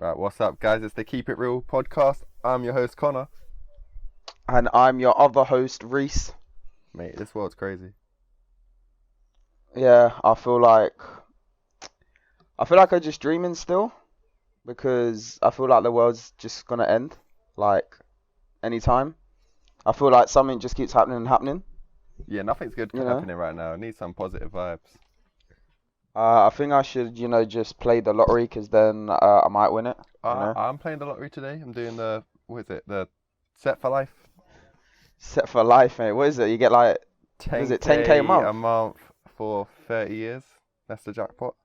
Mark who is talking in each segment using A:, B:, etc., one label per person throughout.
A: Right, what's up, guys? It's the Keep It Real podcast. I'm your host, Connor.
B: And I'm your other host, Reese.
A: Mate, this world's crazy.
B: Yeah, I feel like I'm just dreaming still because I feel like the world's just gonna end like anytime. I feel like something just keeps happening and happening,
A: Yeah, nothing's good
B: you know.
A: happening right now. I need some positive vibes.
B: I think I should, just play the lottery because then I might win it, you know.
A: I'm playing the lottery today. I'm doing the set for life?
B: Set for life, mate. What is it? You get like, what is it, 10K a
A: 10K
B: month?
A: a month for 30 years. That's the jackpot.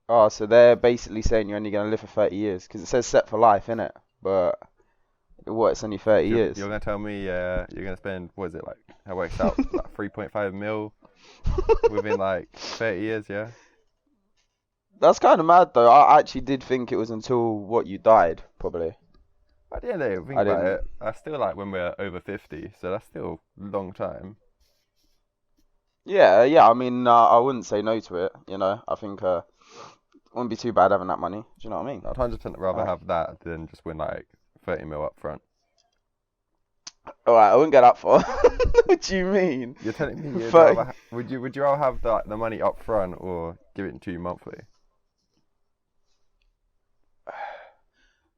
B: Oh, so they're basically saying you're only gonna live for 30 years because it says set for life, innit? But what? It's only 30 years.
A: You're going to tell me you're going to spend, what is it, like, how works out, like 3.5 mil within like 30 years, yeah?
B: That's kind of mad though. I actually did think it was until what you died, probably.
A: At the end of the day, think
B: I
A: about
B: didn't.
A: it. I still like when we're over 50, so that's still a long time.
B: Yeah. I mean, I wouldn't say no to it. I think it wouldn't be too bad having that money. Do you know what I mean?
A: I'd 100% rather
B: Like,
A: have that than just win like 30 mil up front.
B: all right, I wouldn't get that far. What do you mean?
A: You're telling me you'd
B: 30.
A: rather would you rather have the money up front or give it to you monthly?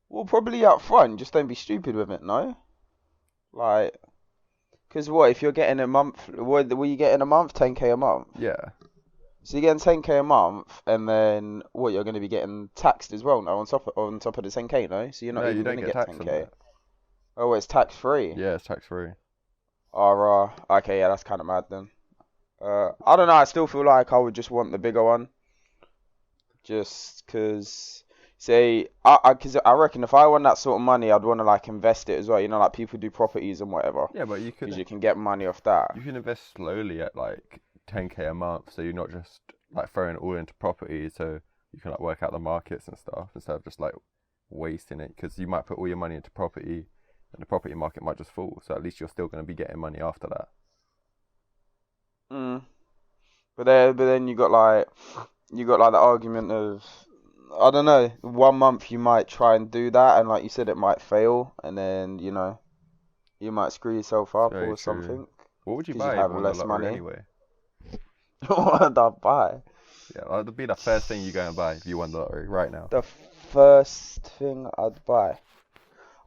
B: Well, probably up front. Just don't be stupid with it, no? Like, because what if you're getting a month? What were you getting a month? 10K a month.
A: Yeah.
B: So you're getting 10K a month, and then what? You're going to be getting taxed as well, no? On top of the 10K, no? So you're not
A: No,
B: even
A: you
B: going
A: don't
B: to
A: get
B: get
A: taxed on
B: 10K.
A: that.
B: Oh, it's tax free.
A: Yeah, it's tax free.
B: Okay, yeah, that's kind of mad then. I don't know. I still feel like I would just want the bigger one, just because. Because I reckon if I won that sort of money, I'd want to like invest it as well. Like people do properties and whatever,
A: Yeah, but
B: because you can get money off that.
A: you can invest slowly at like 10K a month, so you're not just like throwing it all into property, so you can like work out the markets and stuff instead of just like wasting it, because you might put all your money into property and the property market might just fall, so at least you're still going to be getting money after that.
B: Mm. But then you got like the argument of, I don't know, 1 month you might try and do that, and like you said, it might fail, and then you might screw yourself
A: It's
B: up
A: very
B: or
A: true.
B: something
A: What would you
B: because you'd
A: buy if
B: have
A: you won the
B: less
A: lottery
B: money.
A: anyway?
B: What would I buy?
A: Yeah, that'd be the first thing you go and buy if you won the lottery right now.
B: The first thing I'd buy,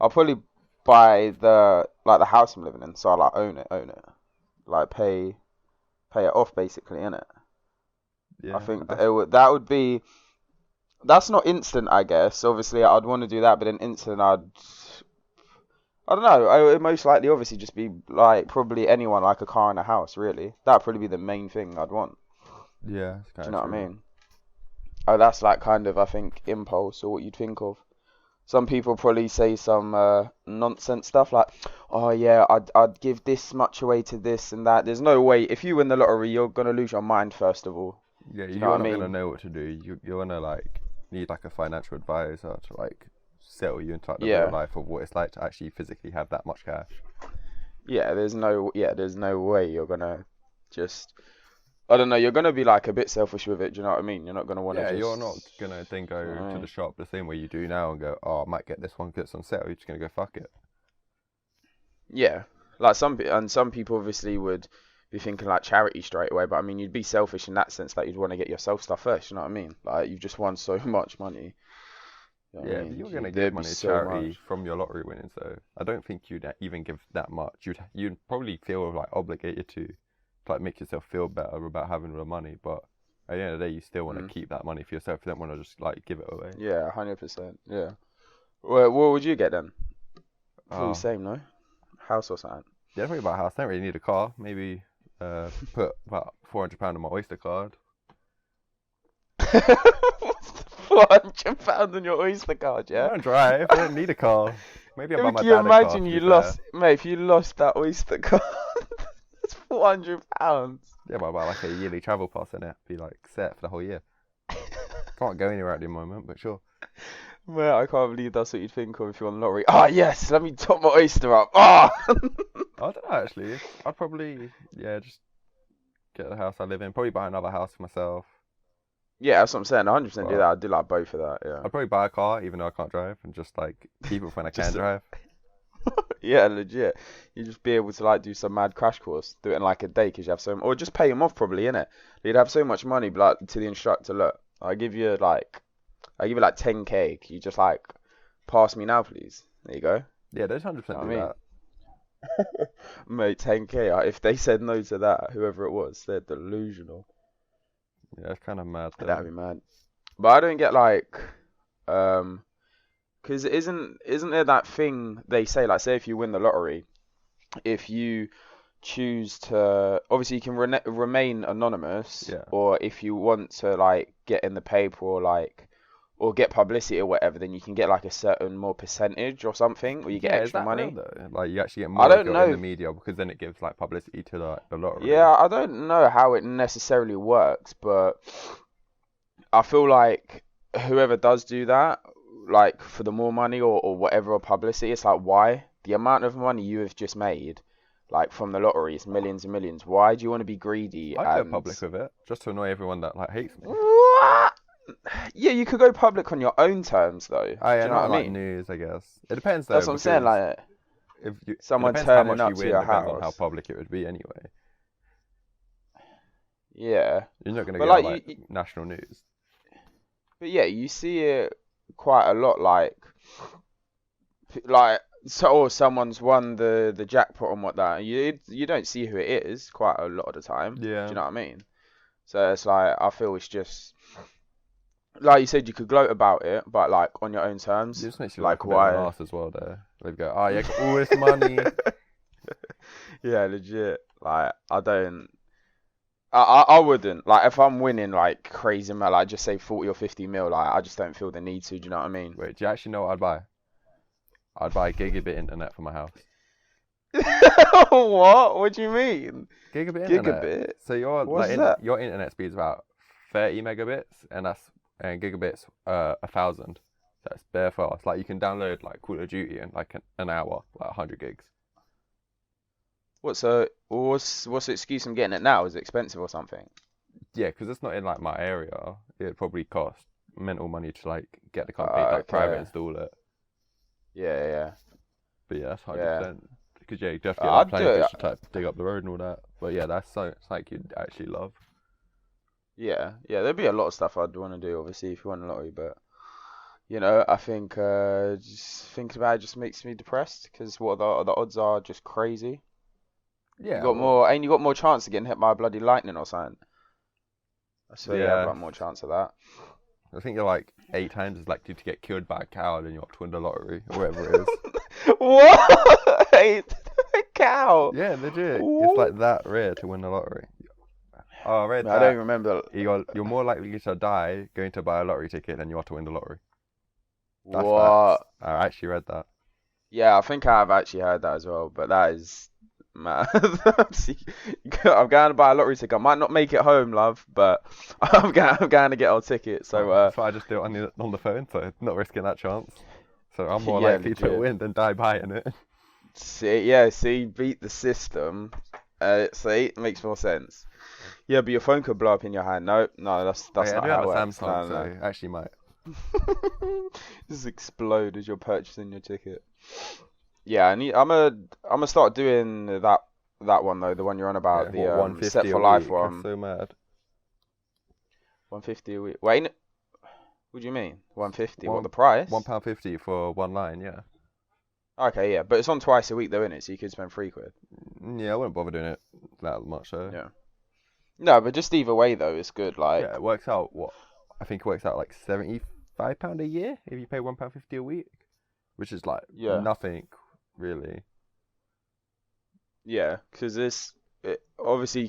B: I'll probably buy the house I'm living in, so I like own it, like pay it off basically, innit? I
A: Yeah,
B: think
A: that's
B: that would be. That's not instant, I guess. Obviously, I'd want to do that, but then instant, I don't know. I would most likely, obviously, just be like probably anyone, like a car and a house. Really, that'd probably be the main thing I'd want.
A: yeah, it's
B: Do
A: kind
B: you
A: of
B: know what I
A: true.
B: mean? Oh, that's like kind of, I think, impulse or what you'd think of. Some people probably say some nonsense stuff like, "Oh yeah, I'd give this much away to this and that." There's no way. If you win the lottery, you're gonna lose your mind first of all.
A: Yeah,
B: Do you know what
A: you're
B: I
A: not gonna
B: mean?
A: know what to do. You're gonna like need like a financial advisor to like settle you into like the real
B: Yeah.
A: life of what it's like to actually physically have that much cash.
B: There's no way you're gonna just. I don't know. You're gonna be like a bit selfish with it. Do you know what I mean? You're not gonna want to
A: Yeah, you're not
B: just.
A: gonna then
B: Do you know
A: go
B: what I
A: to the
B: mean?
A: shop the same way you do now and go, oh, I might get this one because it's on sale. You're just gonna go fuck it.
B: Yeah. Like some people obviously would be thinking like charity straight away, but I mean you'd be selfish in that sense that you'd want to get yourself stuff first. You know what I mean? Like you've just won so much money. You know what I
A: Yeah, but
B: mean?
A: you're gonna give
B: There'd be
A: money to
B: so
A: charity
B: much.
A: from your lottery winnings, so I don't think you'd even give that much. You'd probably feel like obligated to like make yourself feel better about having the money, but at the end of the day, you still want to
B: Mm.
A: keep that money for yourself. You don't want to just like give it away.
B: Yeah, 100%. Yeah. Well, what would you get then? Probably
A: Oh,
B: same, no? House or something.
A: yeah, think about a house. I don't really need a car. Maybe put about £400 on my Oyster card.
B: £400 on your Oyster card,
A: I
B: yeah?
A: don't drive. I don't need a car. Maybe I'll buy
B: Can
A: my
B: you
A: dad a car.
B: imagine
A: To be
B: you
A: fair.
B: lost, mate, if you lost that Oyster card, that's £400.
A: Yeah, but I'll buy like a yearly travel pass in it. Be like set for the whole year. Can't go anywhere at the moment, but sure.
B: Mate, I can't believe that's what you'd think of if you won the lottery. Ah, yes, let me top my Oyster up. Ah!
A: I don't know actually. I'd probably just get the house I live in. Probably buy another house for myself.
B: Yeah, that's what I'm saying. 100% do that.
A: But
B: I'd do like both of that. Yeah.
A: I'd probably buy a car even though I can't drive and just like keep it when I can
B: Just
A: drive.
B: yeah, legit. You just be able to like do some mad crash course, do it in like a day because you have or just pay him off probably, innit? You'd have so much money, but like to the instructor, look, I give you like 10k. Can you just like pass me now, please? There you go.
A: Yeah, those
B: You
A: 100%
B: know what
A: do
B: I mean?
A: that.
B: Mate, 10k. If they said no to that, whoever it was, they're delusional.
A: Yeah, it's kind of mad
B: That'd
A: though.
B: be mad. But I don't get like, um, because isn't there that thing they say like, say if you win the lottery, if you choose to, obviously you can remain anonymous,
A: Yeah.
B: or if you want to like get in the paper or like or get publicity or whatever, then you can get like a certain more percentage or something, or you get
A: Yeah, is
B: extra
A: that real
B: money.
A: though? Like you actually get
B: I
A: more if
B: don't
A: you're in the
B: know.
A: media because then it gives like publicity to the lottery.
B: Yeah, I don't know how it necessarily works, but I feel like whoever does do that, like for the more money or whatever or publicity, it's like why? The amount of money you have just made, like from the lottery, is millions and millions. Why do you want to be greedy
A: I'd go
B: and
A: public with it just to annoy everyone that like hates me.
B: what? Yeah, you could go public on your own terms though. Do
A: Oh yeah,
B: you know what
A: not
B: I
A: in like
B: mean?
A: news, I guess. It depends though
B: That's what I'm saying.
A: because
B: Like
A: it
B: someone
A: depends how
B: turning
A: much you
B: up to
A: win,
B: your
A: depends on how
B: house.
A: public it would be anyway.
B: Yeah,
A: You're not gonna
B: but
A: get on
B: like
A: like national news.
B: but yeah, you see it quite a lot. Like so, or someone's won the jackpot and whatnot. You don't see who it is quite a lot of the time. Do
A: Yeah.
B: you know what I mean? So it's like I feel it's just like you said, you could gloat about it, but like on your own
A: It
B: terms.
A: just makes you look like
B: Like
A: a bit of an
B: why?
A: arse as well there. They'd go, oh yeah, got all this money.
B: Yeah, legit. Like I don't. I wouldn't like if I'm winning like crazy amount, like just say 40 or 50 mil. Like I just don't feel the need to. Do you know what I mean?
A: Wait, do you actually know what I'd buy? I'd buy gigabit internet for my house.
B: What? What do you mean?
A: Gigabit internet.
B: Gigabit?
A: So your
B: What's
A: like
B: that?
A: your internet speed is about 30 megabits, and gigabits 1,000. So it's bare fast. Like you can download like Call of Duty in like an hour, like 100 gigs.
B: What's the excuse I'm getting it now? Is it expensive or something?
A: Yeah, because it's not in like my area. It'd probably cost mental money to like get the company to, like private
B: Okay.
A: install it.
B: Yeah, yeah,
A: But yeah, that's
B: yeah.
A: 100%. Because yeah, you have to get like
B: I'd do
A: planning
B: it.
A: fish to type, dig up the road and all that. But yeah, that's like you'd actually love.
B: Yeah, yeah. There'd be a lot of stuff I'd want to do, obviously, if you won a lottery. But you know, I think just thinking about it just makes me depressed because what the odds are just crazy. You
A: Yeah,
B: got
A: well,
B: more, and you got more chance of getting hit by bloody lightning or something. So you have
A: yeah.
B: like more chance of that.
A: I think you're like 8 times as likely to get killed by a cow than you are to win the lottery or whatever it is.
B: What? A cow?
A: Yeah, legit. It's
B: Ooh.
A: like that rare to win the lottery. Oh, I read
B: Man, I don't
A: that
B: even remember.
A: you're more likely to die going to buy a lottery ticket than you are to win the lottery. That's facts.
B: What?
A: I actually read that.
B: Yeah, I think I've actually heard that as well, but that is mad. See, I'm going to buy a lottery ticket. I might not make it home, love, but I'm going to get our ticket. So,
A: That's why I just do it on the phone, so not risking that chance. So I'm more
B: yeah,
A: likely to
B: legit.
A: win than die buying it.
B: See, beat the system. See, it makes more sense. Yeah, but your phone could blow up in your hand. No, that's
A: Oh, yeah, I
B: not
A: do
B: how
A: have
B: it
A: a
B: works.
A: Samsung,
B: No,
A: so actually might.
B: no. Just explode as you're purchasing your ticket. Yeah, I'm gonna start doing that one though, the one you're on
A: Yeah,
B: about,
A: what
B: the Set
A: 150 a
B: for Life
A: week? That's
B: one.
A: so mad.
B: 150 a week. Wait, what do you mean? 150? What,
A: One
B: the price?
A: £1.50 for one line, yeah.
B: Okay, yeah, but it's on twice a week though, innit? So you could spend £3.
A: Yeah, I wouldn't bother doing it that much though.
B: Yeah. No, but just either way though, it's good.
A: Yeah,
B: Like,
A: it works out I think it works out like £75 a year if you pay £1.50 a week, which is like
B: yeah,
A: nothing really.
B: yeah, because obviously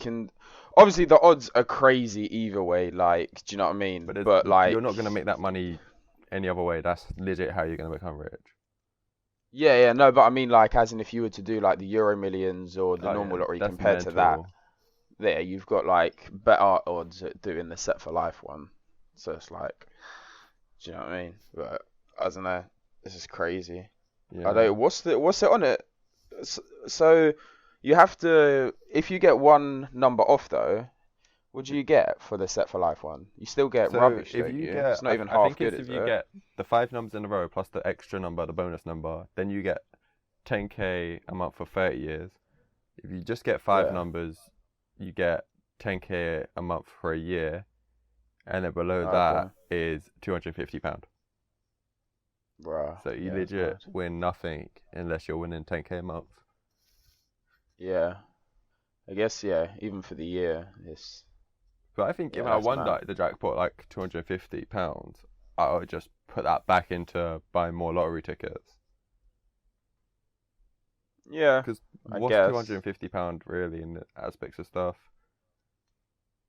B: obviously the odds are crazy either way. Like, do you know what I mean? But
A: you're not
B: like,
A: gonna make that money any other way. That's legit how you're gonna become rich.
B: yeah, no, but I mean like, as in if you were to do like the Euro Millions or the
A: Oh
B: normal
A: yeah,
B: lottery
A: that's
B: compared to that,
A: mental.
B: there you've got like better odds at doing the Set for Life one. So it's like, do you know what I mean? But I don't know. This is crazy. I
A: Yeah.
B: don't. What's it on it? So you have to, if you get one number off though, What do you get for the Set for Life one? You still get
A: So
B: rubbish,
A: if
B: don't
A: you
B: you?
A: get,
B: It's not even
A: I
B: half
A: think
B: good,
A: it's if
B: is
A: you
B: it?
A: get the 5 numbers in a row plus the extra number, the bonus number, then you get 10k a month for 30 years. If you just get five
B: Yeah.
A: numbers, you get 10k a month for a year, and then below that
B: Okay.
A: is £250.
B: Bruh.
A: So you
B: Yeah, it's
A: legit
B: mad.
A: win nothing unless you're winning 10k a month.
B: Yeah. I guess, yeah, even for the year, it's,
A: But I think
B: yeah,
A: if I
B: that's
A: won
B: mad.
A: like the jackpot like £250, I would just put that back into buying more lottery tickets.
B: Yeah,
A: Because
B: I
A: what's
B: guess.
A: £250 really in the aspects of stuff?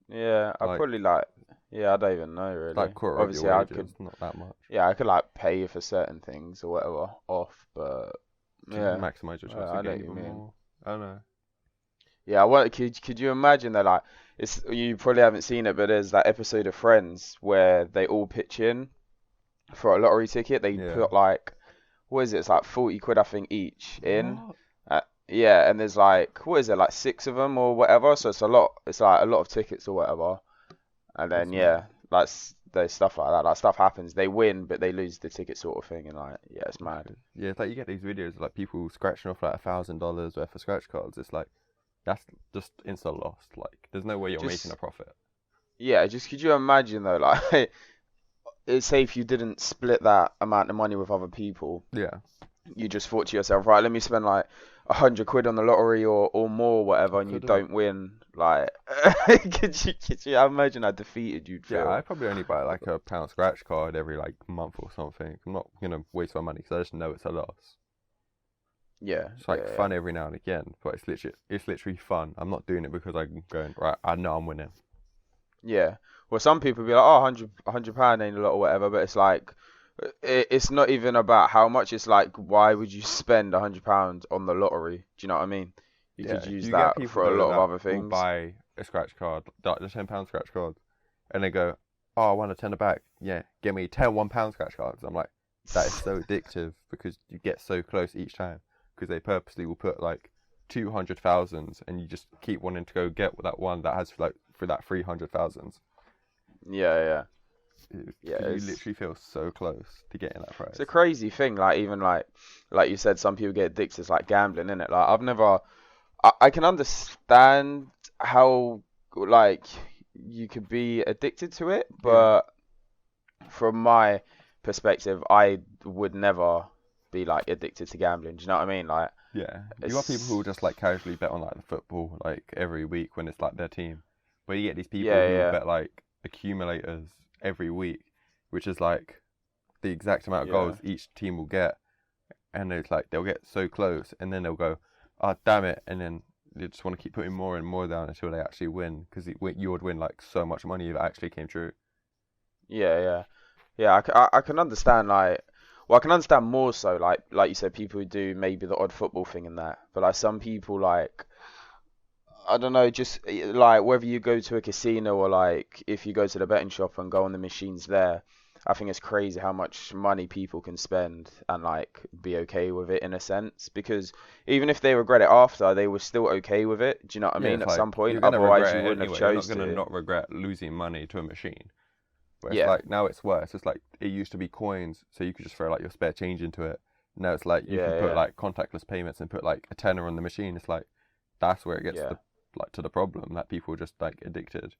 B: Yeah, I
A: Like
B: probably like, yeah, I don't even know
A: it's like
B: really.
A: quarter of your
B: Obviously, I could,
A: wages, not that much.
B: yeah, I could like pay for certain things or whatever off, but
A: To
B: yeah,
A: maximize your chance
B: I
A: of
B: know
A: getting
B: what you
A: even
B: mean.
A: more. I don't know.
B: Yeah, what could you imagine that like it's you probably haven't seen it, but there's that episode of Friends where they all pitch in for a lottery ticket. They
A: Yeah.
B: put like what is it? It's like 40 quid I think each in.
A: What?
B: Yeah, and there's like what is it? Like six of them or whatever. So it's a lot. It's like a lot of tickets or whatever. And then
A: That's mad.
B: yeah, like there's stuff like that. Like stuff happens. They win, but they lose the ticket sort of thing. And like yeah, it's
A: That's
B: mad.
A: crazy. Yeah, it's like you get these videos of like people scratching off like $1,000 worth of scratch cards. It's like that's just insta lost. Like there's no way you're making a
B: Just
A: profit.
B: yeah, just could you imagine though? Like, it's say if you didn't split that amount of money with other people,
A: Yeah.
B: you just thought to yourself, right, let me spend like 100 quid on the lottery or more,
A: I
B: whatever, and you
A: couldn't.
B: don't win. Like, could you imagine how defeated you'd
A: Yeah, I
B: feel?
A: probably only buy like a pound scratch card every like month or something. I'm not gonna waste my money because I just know it's a loss.
B: Yeah,
A: It's
B: yeah,
A: like
B: yeah.
A: fun every now and again, but it's literally fun. I'm not doing it because I'm going right. I know I'm winning.
B: Yeah. Well, some people be like, oh, 100 pound ain't a lot or whatever, but it's like, it's not even about how much. It's like, why would you spend £100 on the lottery? Do you know what I mean? You
A: Yeah,
B: could use
A: you get
B: that
A: people
B: for a
A: though
B: lot of
A: that
B: other
A: will
B: things.
A: buy a scratch card, like the £10 scratch card, and they go, "Oh, I want a tenner back. Yeah, give me 10 £1 scratch cards." I'm like, that is so addictive because you get so close each time because they purposely will put like 200,000 and you just keep wanting to go get that one that has like for that 300,000
B: Yeah, yeah, yeah.
A: because you literally feel so close to getting that
B: It's a
A: prize.
B: crazy thing. Like even like you said, some people get addicted. It's like gambling, isn't it? Like I've never. I can understand how like you could be addicted to it,
A: Yeah,
B: but from my perspective, I would never be like addicted to gambling. Do you know what I mean? Like
A: yeah. You got people who
B: it's
A: just like casually bet on like the football like every week when it's like their team, but you get these people
B: yeah,
A: who
B: yeah,
A: bet like accumulators every week, which is like the exact amount of
B: yeah,
A: goals each team will get, and it's like they'll get so close, and then they'll go, "Oh damn it," and then they just want to keep putting more and more down until they actually win, because you would win like so much money if it actually came true.
B: yeah, yeah, yeah. I can understand like. Well, I can understand more so like you said, people who do maybe the odd football thing and that, but like some people like I don't know, just like whether you go to a casino or like if you go to the betting shop and go on the machines there, I think it's crazy how much money people can spend and like be okay with it in a sense. Because even if they regret it after, they were still okay with it. Do you know what I
A: Yeah,
B: mean?
A: it's
B: At some
A: like
B: point,
A: you're gonna
B: otherwise
A: regret
B: you
A: it
B: wouldn't have
A: anyway. You're not
B: chose
A: gonna
B: to.
A: not regret losing money to a machine. But it's
B: Yeah,
A: like now it's worse. It's like it used to be coins, so you could just throw like your spare change into it. Now it's like you can
B: yeah,
A: put
B: yeah,
A: like contactless payments and put like a tenner on the machine. It's like that's where it gets
B: yeah.
A: to the problem that people are just like addicted.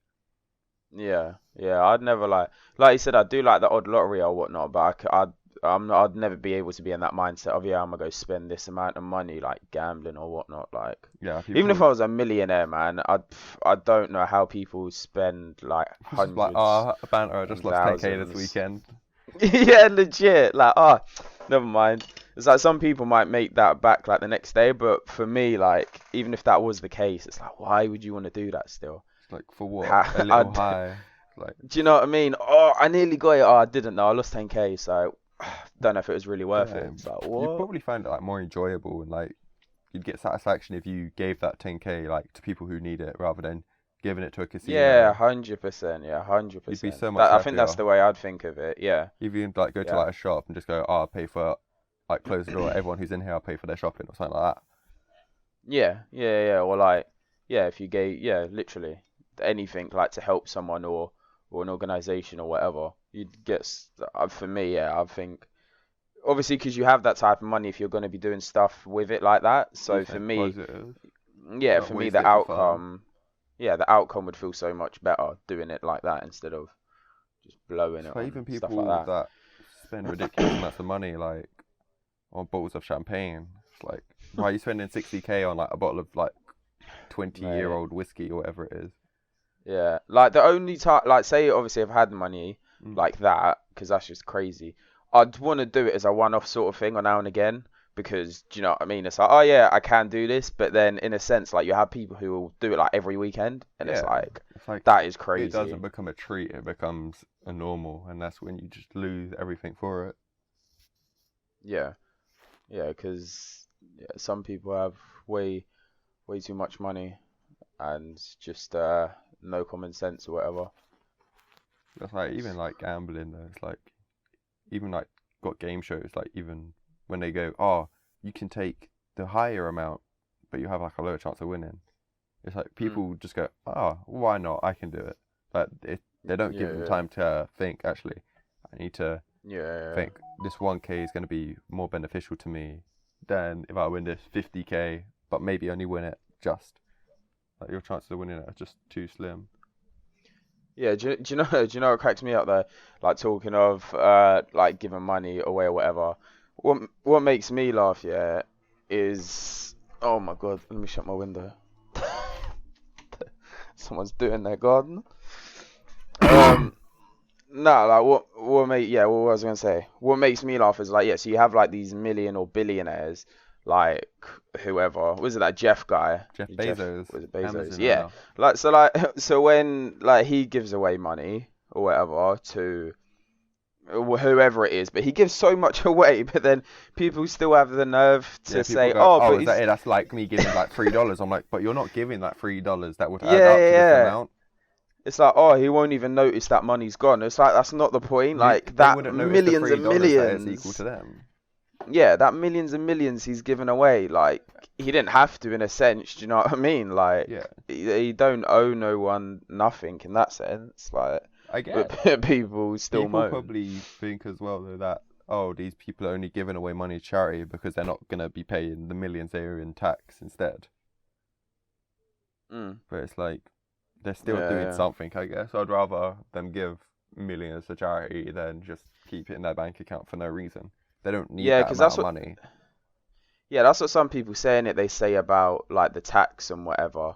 B: Yeah, yeah. I'd never like you said, I do like the odd lottery or whatnot, but I'm not, I'd never be able to be in that mindset of yeah, I'm gonna go spend this amount of money like gambling or whatnot. Like
A: Yeah,
B: even if
A: people
B: I was a millionaire, man, I don't know how people spend like
A: it's just like,
B: hundreds
A: oh, banter, I just
B: and
A: lost 10k this
B: thousands.
A: weekend.
B: Yeah, legit. Like never mind. It's like some people might make that back like the next day, but for me, like even if that was the case, it's like why would you want to do that still?
A: It's like for what? A
B: I,
A: little high. Like,
B: Do you know what I mean? Oh, I nearly got it. Oh, I didn't know. I lost 10k, so don't know if it was really worth
A: yeah,
B: it. It's like,
A: you'd
B: what?
A: probably find it like more enjoyable and like you'd get satisfaction if you gave that 10k like to people who need it rather than giving it to a
B: Yeah,
A: casino.
B: 100%. Yeah,
A: You'd be
B: 100%.
A: so much
B: That I think that's
A: happier.
B: the way I'd think of it. Yeah,
A: If you like go to
B: yeah,
A: like a shop and just go, oh, I'll pay for like close the door. Everyone who's in here, I'll pay for their shopping or something like that.
B: yeah, yeah, yeah. Or like, yeah, if you gave, yeah, literally, anything like to help someone or an organization or whatever, you'd get for me, yeah, I think obviously because you have that type of money if you're going to be doing stuff with it like that. So for
A: Something
B: me,
A: positive,
B: yeah,
A: not
B: for me
A: waste
B: the
A: it for fun.
B: outcome, yeah, the outcome would feel so much better doing it like that instead of just blowing it
A: So
B: on
A: even
B: stuff like
A: people
B: that.
A: that spend ridiculous amounts of money, like on bottles of champagne, it's like, why are you spending 60k on like a bottle of like 20-year
B: Mate,
A: old whiskey or whatever it is?
B: yeah, like the only time, like say obviously I've had money
A: Mm.
B: like that, because that's just crazy. I'd want to do it as a one-off sort of thing on now and again, because do you know what I mean? It's like, oh yeah, I can do this, but then in a sense, like you have people who will do it like every weekend, and it's
A: Yeah,
B: like
A: it's like
B: that is
A: it doesn't
B: crazy.
A: become a treat; it becomes a normal, and that's when you just lose everything for it.
B: Yeah, yeah, because yeah, some people have way way too much money and just no common sense or whatever.
A: That's like even
B: It's,
A: like gambling though. It's like even like got game shows like even when they go, oh, you can take the higher amount, but you have like a lower chance of winning. It's like
B: mm,
A: people just go, oh, why not? I can do it. But they don't give
B: yeah,
A: them
B: yeah,
A: time to think. Actually, I need to
B: yeah,
A: think. This 1k is going to be more beneficial to me than if I win this 50k, but maybe only win it just. Like your chances of winning it are just too slim.
B: yeah. Do you know do you know what cracks me up there? Like talking of like giving money away or whatever. What makes me laugh, yeah, is oh my god, let me shut my window. Someone's doing their garden. Um, No, like what was I gonna say? What makes me laugh is like, yeah, so you have like these million or billionaires, like whoever, was it that Jeff guy?
A: Jeff
B: Jeff,
A: Bezos,
B: was it Bezos?
A: Amazon
B: Yeah.
A: owner.
B: Like so like so when like he gives away money or whatever to whoever it is, but he gives so much away, but then people still have the nerve
A: Yeah,
B: to
A: people
B: say,
A: go,
B: "Oh,
A: oh,
B: but
A: is that
B: he's
A: it? That's like me giving like $3. I'm like, but you're not giving that $3 that would add
B: yeah,
A: up
B: yeah,
A: to this
B: yeah."
A: amount.
B: It's like, oh, he won't even notice that money's gone. It's like that's not the point. Like
A: They
B: that
A: wouldn't notice the
B: millions and
A: $3 that it's equal to
B: millions.
A: them.
B: Yeah, that millions and millions he's given away, like he didn't have to in a sense, do you know what I mean? Like
A: Yeah,
B: he don't owe no one nothing in that sense, like
A: I
B: but
A: guess.
B: people still
A: People
B: moan.
A: probably think as well though that, oh, these people are only giving away money to charity because they're not gonna be paying the millions they owe in tax instead.
B: Mm.
A: But it's like they're
B: Yeah,
A: still doing
B: yeah.
A: something, I guess. I'd rather them give millions to charity than just keep it in their bank account for no reason. They don't need
B: Yeah,
A: that
B: 'cause
A: amount
B: that's
A: of
B: what
A: money.
B: yeah, that's what some people say in it. They say about like the tax and whatever.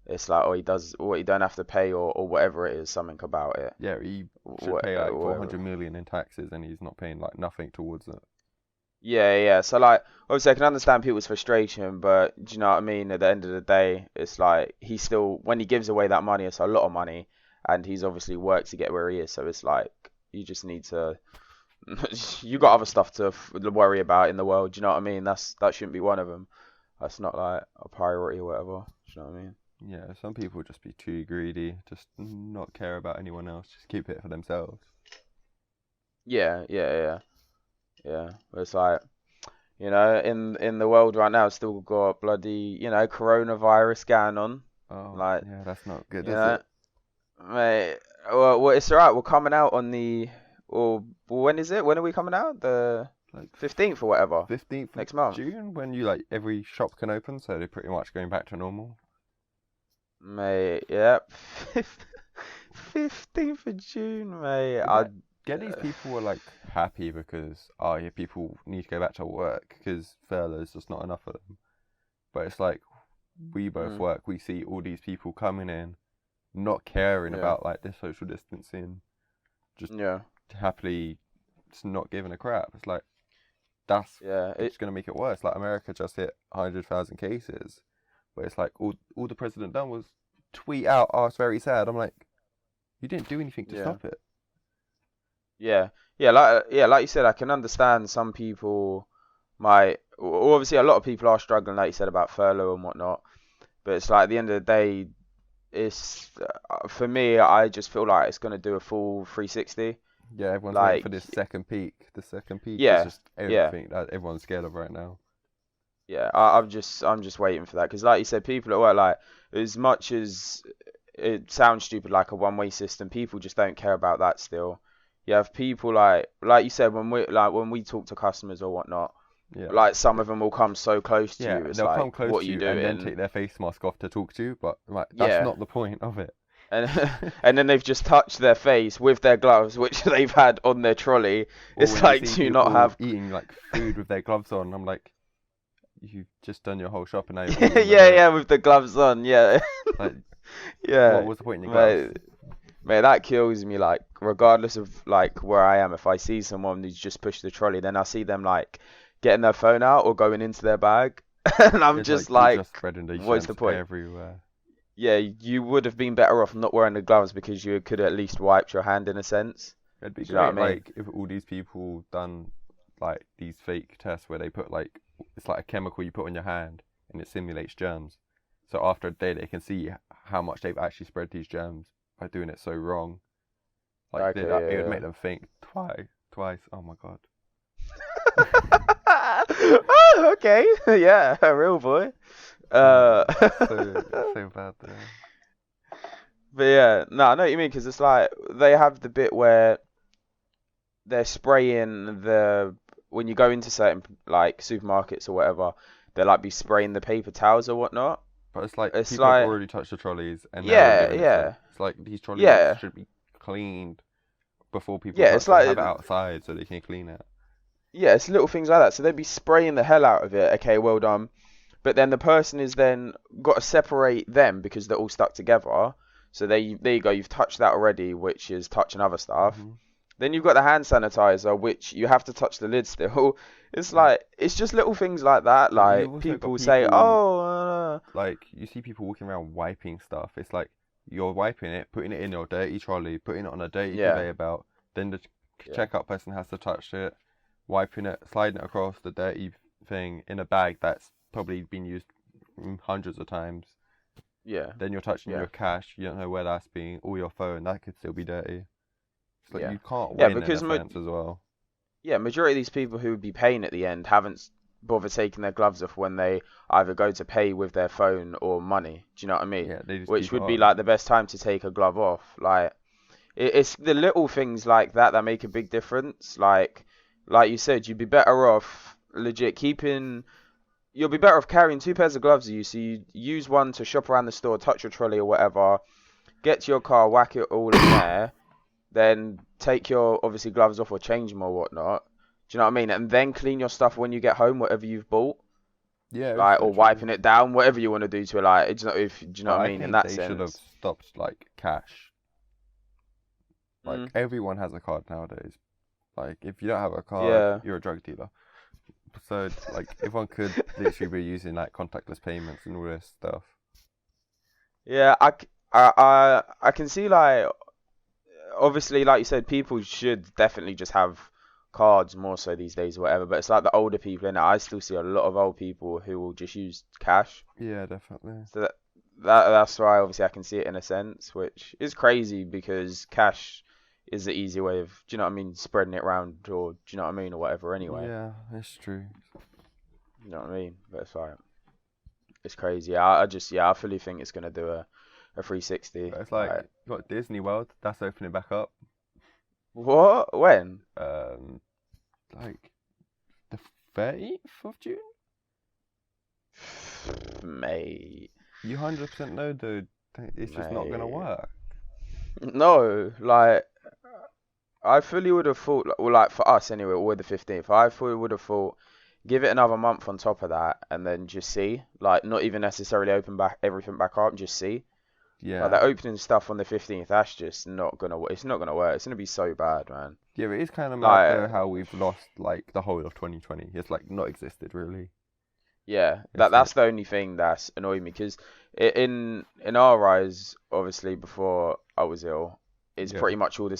B: It's like, oh, he does what he don't have to pay or whatever it is, something about it.
A: Yeah, he should
B: What
A: pay like
B: whatever.
A: 400 million in taxes and he's not paying like nothing towards it.
B: Yeah, yeah. So like, obviously, I can understand people's frustration, but do you know what I mean? At the end of the day, it's like he still, when he gives away that money, it's a lot of money, and he's obviously worked to get where he is. So it's like you just need to, you got other stuff to worry about in the world. Do you know what I mean? That shouldn't be one of them. That's not like a priority or whatever. Do you know what I mean?
A: Yeah, some people just be too greedy, just not care about anyone else, just keep it for themselves.
B: Yeah, yeah, yeah, yeah. But it's like, in the world right now, it's still got bloody, coronavirus going on.
A: Oh,
B: Like,
A: yeah, that's not good,
B: you
A: is
B: know,
A: it?
B: mate. Well, it's alright. We're coming out on the. Or when is it? When are we coming out? The
A: Like
B: 15th or whatever.
A: 15th of
B: Next month.
A: June when you like every shop can open, so they're pretty much going back to normal.
B: Mate, yep. 15th of June, mate.
A: But get these people were like happy because oh yeah, people need to go back to work because furloughs just not enough of them. But it's like we both
B: Mm,
A: work, we see all these people coming in, not caring
B: yeah,
A: about like the social distancing, just
B: yeah,
A: happily just not giving a crap. It's like that's
B: yeah.
A: just gonna make it worse. Like America just hit 100,000 cases, but it's like all the president done was tweet out, "Oh, it's very sad." I'm like, you didn't do anything to
B: Yeah,
A: stop it.
B: yeah, yeah. Like you said, I can understand some people might. Obviously, a lot of people are struggling, like you said about furlough and whatnot. But it's like at the end of the day, it's for me. I just feel like it's gonna do a full 360.
A: Yeah, everyone's waiting for
B: Like,
A: this second peak. The second peak is
B: yeah,
A: just
B: yeah.
A: everything that everyone's scared of right now.
B: Yeah, I'm just waiting for that because, like you said, people at work, like as much as it sounds stupid, like a one-way system. People just don't care about that still. You have people like you said, when we talk to customers or whatnot,
A: Yeah.
B: like some of them will come so close to
A: Yeah,
B: you. It's
A: they'll come
B: like,
A: close
B: what are
A: to
B: you
A: you and then
B: doing?
A: take their face mask off to talk to you, but like that's
B: Yeah.
A: not the point of it.
B: And and then they've just touched their face with their gloves, which they've had on their trolley.
A: Or
B: It's
A: when
B: like,
A: you see
B: do you not
A: people
B: have?
A: eating like food with their gloves on, I'm like, you've just done your whole shop and now you're eating with
B: Yeah,
A: it.
B: yeah, with the gloves on. Yeah,
A: Like,
B: yeah.
A: what was the point in your gloves?
B: Mate, that kills me. Like, regardless of like where I am, if I see someone who's just pushed the trolley, then I see them like getting their phone out or going into their bag, and I'm
A: It's
B: just
A: like, you're
B: like,
A: just spreading these
B: what's the
A: germs
B: point?
A: everywhere.
B: Yeah, you would have been better off not wearing the gloves because you could at least wiped your hand in a sense.
A: It'd be
B: Do you know what
A: great,
B: I mean?
A: like, if all these people done like these fake tests where they put like it's like a chemical you put on your hand and it simulates germs. So after a day, they can see how much they've actually spread these germs by doing it so wrong. Like
B: Okay,
A: it would
B: yeah,
A: make them think twice. Oh my god.
B: yeah. Oh, okay. Yeah, a real boy. Uh,
A: So bad there.
B: but yeah, no, I know what you mean, because it's like they have the bit where they're spraying when you go into certain like supermarkets or whatever, they'll like be spraying the paper towels or whatnot.
A: But it's like
B: It's
A: people have
B: like,
A: already touched the trolleys and they're already
B: yeah,
A: giving it to them.
B: yeah,
A: It's like these trolleys
B: yeah,
A: should be cleaned before people
B: yeah.
A: touch
B: It's
A: them.
B: like,
A: Have it outside so they can clean it.
B: yeah, it's little things like that. So they'd be spraying the hell out of it. Okay, well done. But then the person is then got to separate them because they're all stuck together. So there you go. You've touched that already, which is touching other stuff.
A: Mm-hmm.
B: Then you've got the hand sanitizer, which you have to touch the lid still. It's like, it's just little things like that.
A: But you've
B: Like,
A: also got
B: people say,
A: people
B: oh,
A: like you see people walking around wiping stuff. It's like you're wiping it, putting it in your dirty trolley, putting it on a dirty
B: yeah,
A: conveyor belt. Then the
B: yeah,
A: checkout person has to touch it, wiping it, sliding it across the dirty thing in a bag that's probably been used hundreds of times.
B: yeah,
A: Then you're touching
B: yeah,
A: your cash. You don't know where that's been. Or your phone, that could still be dirty. It's like
B: yeah.
A: you can't
B: Yeah,
A: win in
B: because
A: a sense as well.
B: yeah, majority of these people who would be paying at the end haven't bothered taking their gloves off when they either go to pay with their phone or money. Do you know what I mean?
A: Yeah, they just
B: Which
A: keep it
B: would be
A: on.
B: like the best time to take a glove off. Like, it's the little things like that that make a big difference. Like you said, you'd be better off legit keeping. You'll be better off carrying two pairs of gloves with you. So you use one to shop around the store, touch your trolley or whatever, get to your car, whack it all in there, then take your obviously gloves off or change them or whatnot. Do you know what I mean? And then clean your stuff when you get home, whatever you've bought,
A: Yeah, it's
B: like, or
A: literally.
B: wiping it down, whatever you want to do to it. Like, it's not if do you know
A: But
B: what I
A: I
B: mean? In
A: think
B: that
A: they should have
B: sense.
A: stopped like cash. Like
B: Mm,
A: everyone has a card nowadays. Like if you don't have a card,
B: yeah.
A: you're a drug dealer. So like if one could literally be using like contactless payments and all this stuff.
B: Yeah, I can see, like, obviously, like you said, people should definitely just have cards more so these days or whatever, but it's like the older people in it. I still see a lot of old people who will just use cash.
A: Yeah, definitely.
B: So that's why obviously I can see it in a sense, which is crazy because cash is the easy way of, do you know what I mean, spreading it around, or do you know what I mean, or whatever anyway.
A: Yeah, it's true.
B: You know what I mean? But it's like, it's crazy. I fully think it's gonna do a 360.
A: But it's like you got Disney World, that's opening back up.
B: What? When?
A: Like the 30th of June?
B: Mate.
A: You 100% know, dude. It's just not gonna
B: Mate.
A: work.
B: No, like, I fully would have thought, well, like for us anyway, or the 15th, I fully would have thought, give it another month on top of that, and then just see, like, not even necessarily open back everything back up, just see.
A: Yeah.
B: Like, they're opening stuff on the 15th. That's just not gonna work. It's not gonna work. It's gonna be so bad, man.
A: Yeah, but it is kind of
B: Like,
A: mad though how we've lost like the whole of 2020. It's like not existed really.
B: yeah,
A: It's
B: that's the only thing that's annoyed me, because in our eyes, obviously before I was ill, it's
A: Yeah.
B: pretty much all the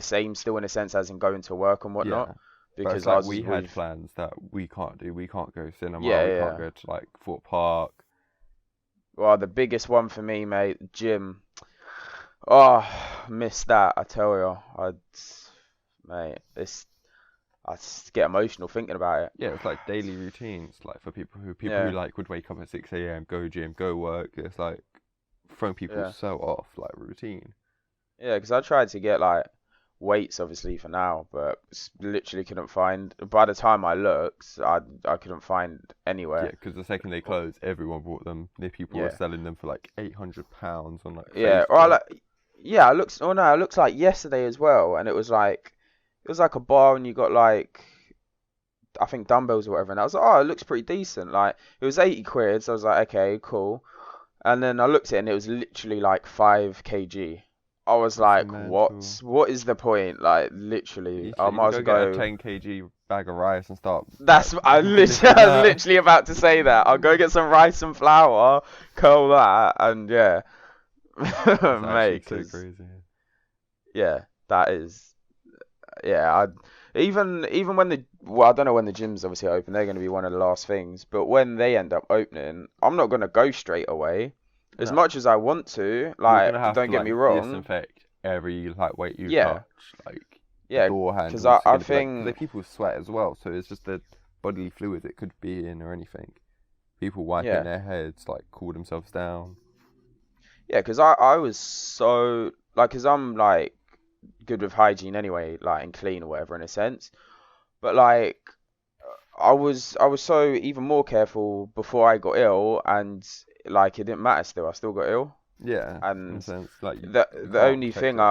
B: same still, in a sense, as in going to work and whatnot.
A: Yeah. But
B: Because
A: it's like
B: ours
A: we
B: is
A: had
B: with,
A: plans that we can't do. We can't go cinema.
B: yeah,
A: We
B: yeah.
A: can't go to like Fort Park.
B: Well, the biggest one for me, mate, gym. Oh, missed that. I tell you, mate, I just get emotional thinking about it.
A: Yeah, it's like daily routines. Like for people who
B: Yeah.
A: like would wake up at 6 a.m., go gym, go work. It's like throwing people
B: Yeah.
A: so off like routine.
B: Yeah, because I tried to get like weights obviously for now, but literally couldn't find. By the time I looked, I couldn't find
A: Yeah,
B: anywhere.
A: because the second they closed, everyone bought them. The people were
B: Yeah.
A: selling them for like £800 on like
B: Yeah. Or I
A: Facebook.
B: like. Yeah, I looked. Oh no, I looked like yesterday as well, and it was like a bar, and you got like I think dumbbells or whatever, and I was like, oh, it looks pretty decent. Like it was 80 quid, so I was like, okay, cool. And then I looked at it, and it was literally like 5 kg. I was
A: That's
B: like,
A: mental.
B: what? What is the point? Like literally,
A: You
B: I
A: should even
B: might as
A: go
B: well
A: get a
B: go.
A: 10 kg bag of rice and start like
B: That's I literally, I
A: lifting
B: was
A: that.
B: literally about to say that. I'll go get some rice and flour, curl that, and yeah,
A: It's actually
B: mate.
A: so
B: Cause
A: crazy.
B: yeah, that is yeah. Even when I don't know when the gyms obviously open. They're going to be one of the last things. But when they end up opening, I'm not going to go straight away. As
A: No,
B: much as I want to,
A: you're
B: like,
A: gonna have
B: don't
A: to
B: get
A: like
B: me wrong.
A: disinfect every like weight you
B: Yeah,
A: touch, like the
B: yeah.
A: door
B: Because
A: handles
B: I,
A: are
B: I
A: gonna be like because they
B: think
A: people sweat as well, so it's just the bodily fluids it could be in or anything. People wiping
B: yeah,
A: their heads like cool themselves down.
B: yeah. Because I was so like, because I'm like good with hygiene anyway, like and clean or whatever in a sense. But like I was so even more careful before I got ill, and like it didn't matter still. I still got ill,
A: Yeah, in a
B: and
A: sense, like
B: the
A: you
B: the
A: can't
B: only
A: protect
B: thing
A: it.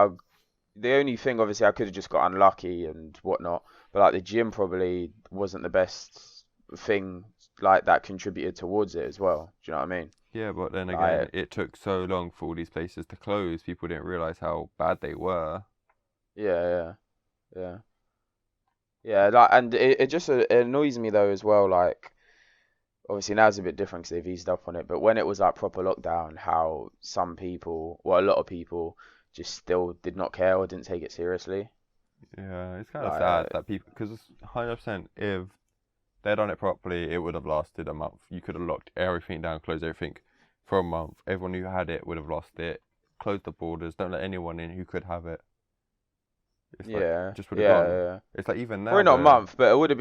B: obviously I could have just got unlucky and whatnot, but like the gym probably wasn't the best thing like that contributed towards it as well. Do you know what I mean?
A: Yeah, but then again,
B: Like
A: it took so long for all these places to close. People didn't realize how bad they were.
B: yeah, yeah, yeah, yeah. Like and it just it annoys me though as well. Like obviously now it's a bit different because they've eased up on it, but when it was like proper lockdown, how some people, well, a lot of people just still did not care or didn't take it seriously.
A: Yeah, it's kind of sad
B: Like
A: that people, because 100% if they'd done it properly, it would have lasted a month. You could have locked everything down, closed everything for a month. Everyone who had it would have lost it. Closed the borders, don't let anyone in who could have it. It's like
B: yeah,
A: just would have
B: yeah,
A: gone.
B: yeah.
A: It's like even now
B: Probably not a
A: the
B: month, but it would have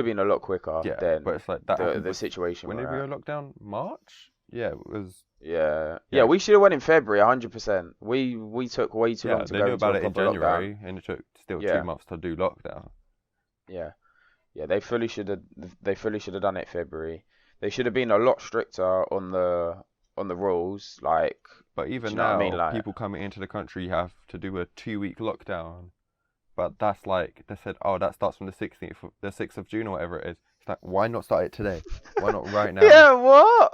B: been a lot quicker
A: yeah, but
B: than
A: it's like that happened
B: the
A: with
B: situation
A: when
B: we're
A: did we go
B: at.
A: lockdown? March? Yeah, it was
B: Yeah, yeah.
A: yeah,
B: We should have went in February, 100%. We took way too
A: yeah.
B: long to
A: They
B: go
A: knew
B: into
A: about
B: a
A: it in
B: proper lockdown.
A: January, and it took still two
B: Yeah,
A: months to do lockdown.
B: yeah, yeah. They fully should have done it February. They should have been a lot stricter on the rules. Like,
A: But
B: do
A: even
B: you know what I mean?
A: now,
B: Like,
A: people coming into the country have to do a 2 week lockdown. But that's like they said, oh, that starts from the 6th of June or whatever it is. It's like, why not start it today? Why not right now?
B: yeah, what?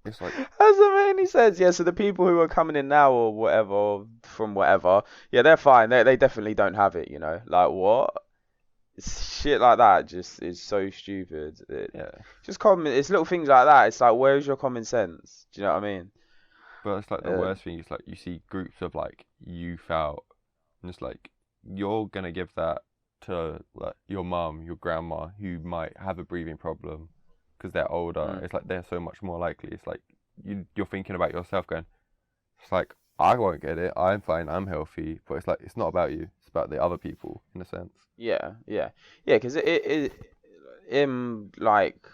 A: It's like,
B: Doesn't make any sense. Yeah, so the people who are coming in now or whatever, or from whatever, yeah, they're fine. They definitely don't have it, you know. Like what? Shit like that just is so stupid.
A: yeah.
B: Just common. It's little things like that. It's like, where's your common sense? Do you know what I mean?
A: But it's like the
B: Uh,
A: worst thing is like you see groups of like youth out, and it's like you're gonna give that to like your mum, your grandma, who might have a breathing problem because they're older.
B: mm,
A: It's like they're so much more likely. It's like you're thinking about yourself, going, it's like I won't get it. I'm fine. I'm healthy. But it's like it's not about you. It's about the other people in a sense.
B: yeah, yeah, yeah. Because like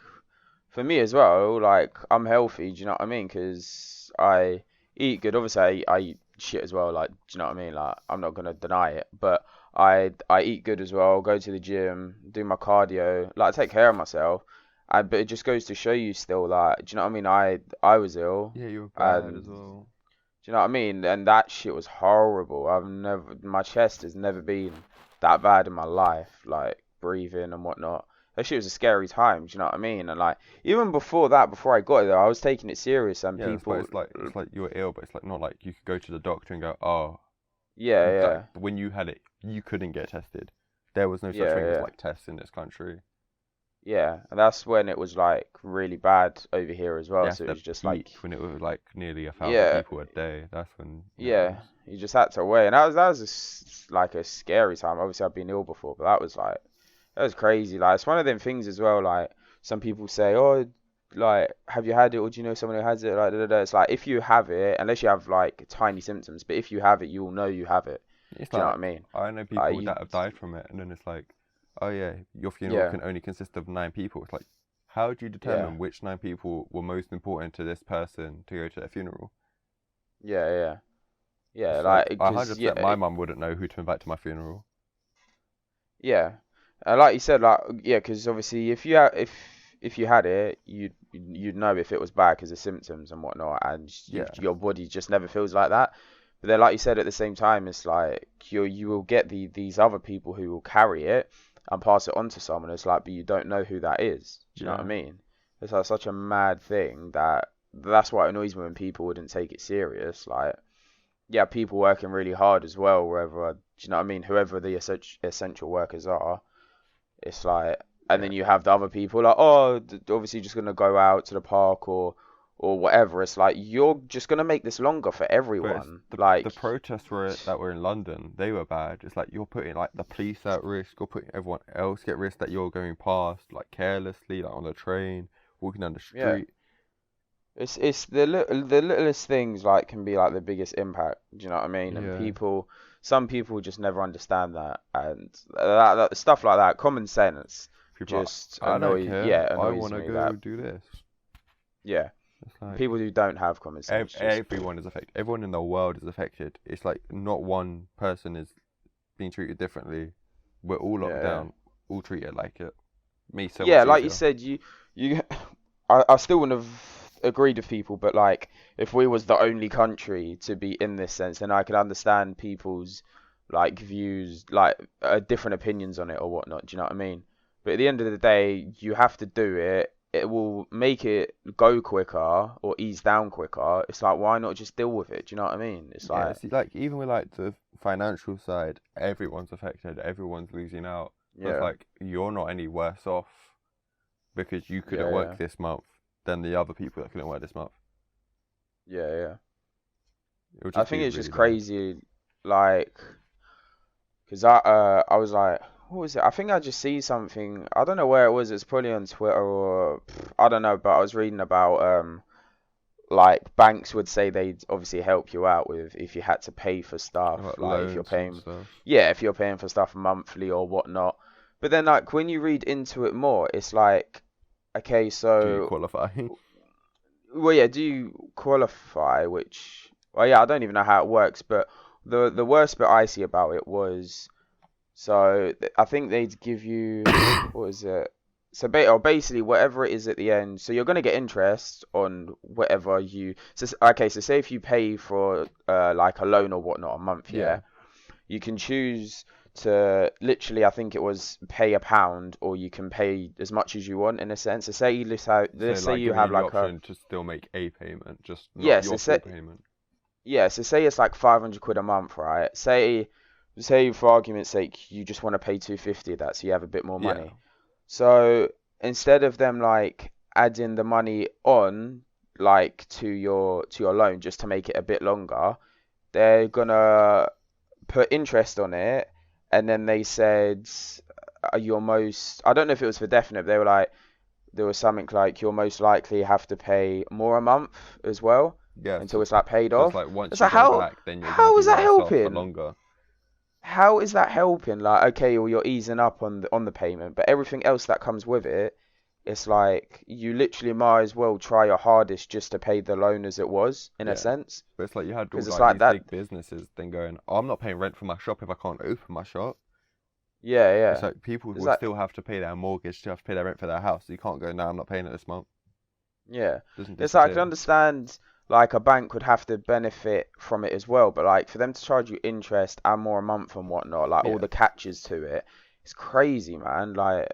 B: for me as well, like I'm healthy. Do you know what I mean? Because I eat good. Obviously, I eat shit as well. Like, do you know what I mean? Like, I'm not gonna deny it, but I eat good as well. Go to the gym, do my cardio. Like, I take care of myself. But it just goes to show you still that. Do you know what I mean? I was ill,
A: Yeah, you're bad
B: and
A: as well.
B: do you know what I mean? And that shit was horrible. My chest has never been that bad in my life. Like breathing and whatnot. That shit was a scary time. Do you know what I mean? And like even before that, before I got it, though, I was taking it serious. And
A: Yeah, but
B: people,
A: it's like you were ill, but it's like not like you could go to the doctor and go, oh,
B: yeah,
A: like
B: yeah,
A: when you had it, you couldn't get tested. There was no such
B: yeah,
A: thing as
B: yeah,
A: like tests in this country.
B: yeah. And that's when it was like really bad over here as
A: Yeah,
B: well.
A: at
B: So it
A: the
B: was just like,
A: peak when it was like nearly 1,000
B: yeah,
A: people a day. That's when it
B: yeah.
A: was.
B: You just had to wait, and that was like a scary time. Obviously, I've been ill before, but that was like. That was crazy. Like, it's one of them things as well. Like, some people say, "Oh, like, have you had it, or do you know someone who has it?" Like, da, da, da. It's like if you have it, unless you have like tiny symptoms, but if you have it, you will know you have it.
A: It's
B: Do you know
A: like
B: what I mean?
A: I know
B: Like,
A: people that have died from it, and then it's like, oh yeah, your funeral
B: yeah,
A: can only consist of 9 people. It's like, how do you
B: yeah,
A: determine which 9 people were most important to this person to go to their funeral?
B: Yeah, yeah, yeah.
A: It's like
B: Like,
A: I
B: cause
A: 100%
B: yeah,
A: my mum wouldn't know who to invite to my funeral.
B: yeah. Like you said, like yeah, because obviously if you had it, you'd know if it was bad because of symptoms and whatnot, and
A: Yeah,
B: your body just never feels like that. But then, like you said, at the same time, it's like you will get these other people who will carry it and pass it on to someone. It's like, but you don't know who that is. Do you know what I
A: yeah,
B: mean? It's like such a mad thing that's what annoys me when people wouldn't take it serious. Like, yeah, people working really hard as well, wherever, do you know what I mean? Whoever the essential workers are, it's like, and
A: yeah.
B: then you have the other people like, oh, obviously just gonna go out to the park or whatever. It's like you're just gonna make this longer for
A: But it's
B: everyone.
A: the
B: Like,
A: protests that were in London, they were bad. It's like you're putting like the police at risk, you're putting everyone else at risk that you're going past like carelessly, like on a train, walking down the
B: yeah,
A: street.
B: it's the littlest things like can be like the biggest impact. Do you know what I mean? And
A: Yeah,
B: some people just never understand that, and stuff like that, common sense,
A: people are like,
B: just
A: I don't care. I
B: annoys
A: want to
B: me that
A: go do this.
B: yeah,
A: It's like
B: people who don't have common sense just
A: everyone is affected. Everyone in the world is affected. It's like not one person is being treated differently. We're all locked
B: yeah, yeah.
A: down, all treated like it. Me so
B: Yeah,
A: much
B: like you
A: easier.
B: said, you, I still wouldn't have agreed with people, but like if we was the only country to be in this sense, then I could understand people's like views, like different opinions on it or whatnot. Do you know what I mean? But at the end of the day, you have to do it. It will make it go quicker or ease down quicker. It's like, why not just deal with it? Do you know what I mean? It's
A: Yeah,
B: like,
A: see, like even with like the financial side, everyone's affected. Everyone's losing out. But it's
B: yeah,
A: like you're not any worse off because you couldn't
B: yeah, yeah,
A: work this month than the other people that couldn't work this month.
B: yeah, yeah.
A: It would
B: I
A: just
B: think
A: be
B: it's just
A: really bad.
B: crazy, like. Because I was like, what was it? I think I just see something. I don't know where it was. It's probably on Twitter or I don't know. But I was reading about like banks would say they'd obviously help you out with if you had to pay for stuff.
A: Like
B: Like if you're
A: loans and
B: paying,
A: stuff.
B: yeah, if you're paying for stuff monthly or whatnot. But then like when you read into it more, it's like, okay,
A: Do you
B: so
A: qualify?
B: well, yeah, do you qualify? Which, well, yeah, I don't even know how it works. But the worst bit I see about it was. So I think they'd give you what is it? So or basically whatever it is at the end. So you're gonna get interest on whatever you. So okay, so say if you pay for like a loan or whatnot a month,
A: Yeah.
B: yeah, you can choose to literally I think it was pay £1 or you can pay as much as you want in a sense. So say
A: So
B: let's say
A: like
B: you
A: giving you
B: have
A: the
B: like a
A: option to still make a payment, just not
B: yeah.
A: your
B: So
A: full
B: say
A: payment.
B: yeah. So say it's like 500 quid a month, right? Say for argument's sake you just want to pay 250 of that so you have a bit more
A: Yeah.
B: money. So instead of them like adding the money on like to your loan just to make it a bit longer, they're gonna put interest on it, and then they said your most I don't know if it was for definite, but they were like there was something like you'll most likely have to pay more a month as well
A: Yeah.
B: until it's like paid
A: So it's
B: off.
A: like once
B: It's
A: you
B: like
A: go back, then you're gonna
B: how
A: be
B: is that
A: worse off for
B: helping?
A: longer.
B: How is that helping? Like, okay, well, you're easing up on the payment, but everything else that comes with it, it's like you literally might as well try your hardest just to pay the loan as it was, in a
A: Yeah.
B: sense.
A: But it's like you had all
B: Because it's
A: like
B: like
A: these
B: that.
A: big businesses then going, I'm not paying rent for my shop if I can't open my shop.
B: Yeah,
A: It's
B: yeah.
A: like people
B: It's
A: will
B: like,
A: still have to pay their mortgage, still have to pay their rent for their house. You can't go, no, I'm not paying it this month.
B: yeah.
A: It doesn't
B: It's like I can
A: disappear.
B: understand like a bank would have to benefit from it as well, but like for them to charge you interest and more a month and whatnot, like all
A: Yeah.
B: the catches to it, it's crazy, man. Like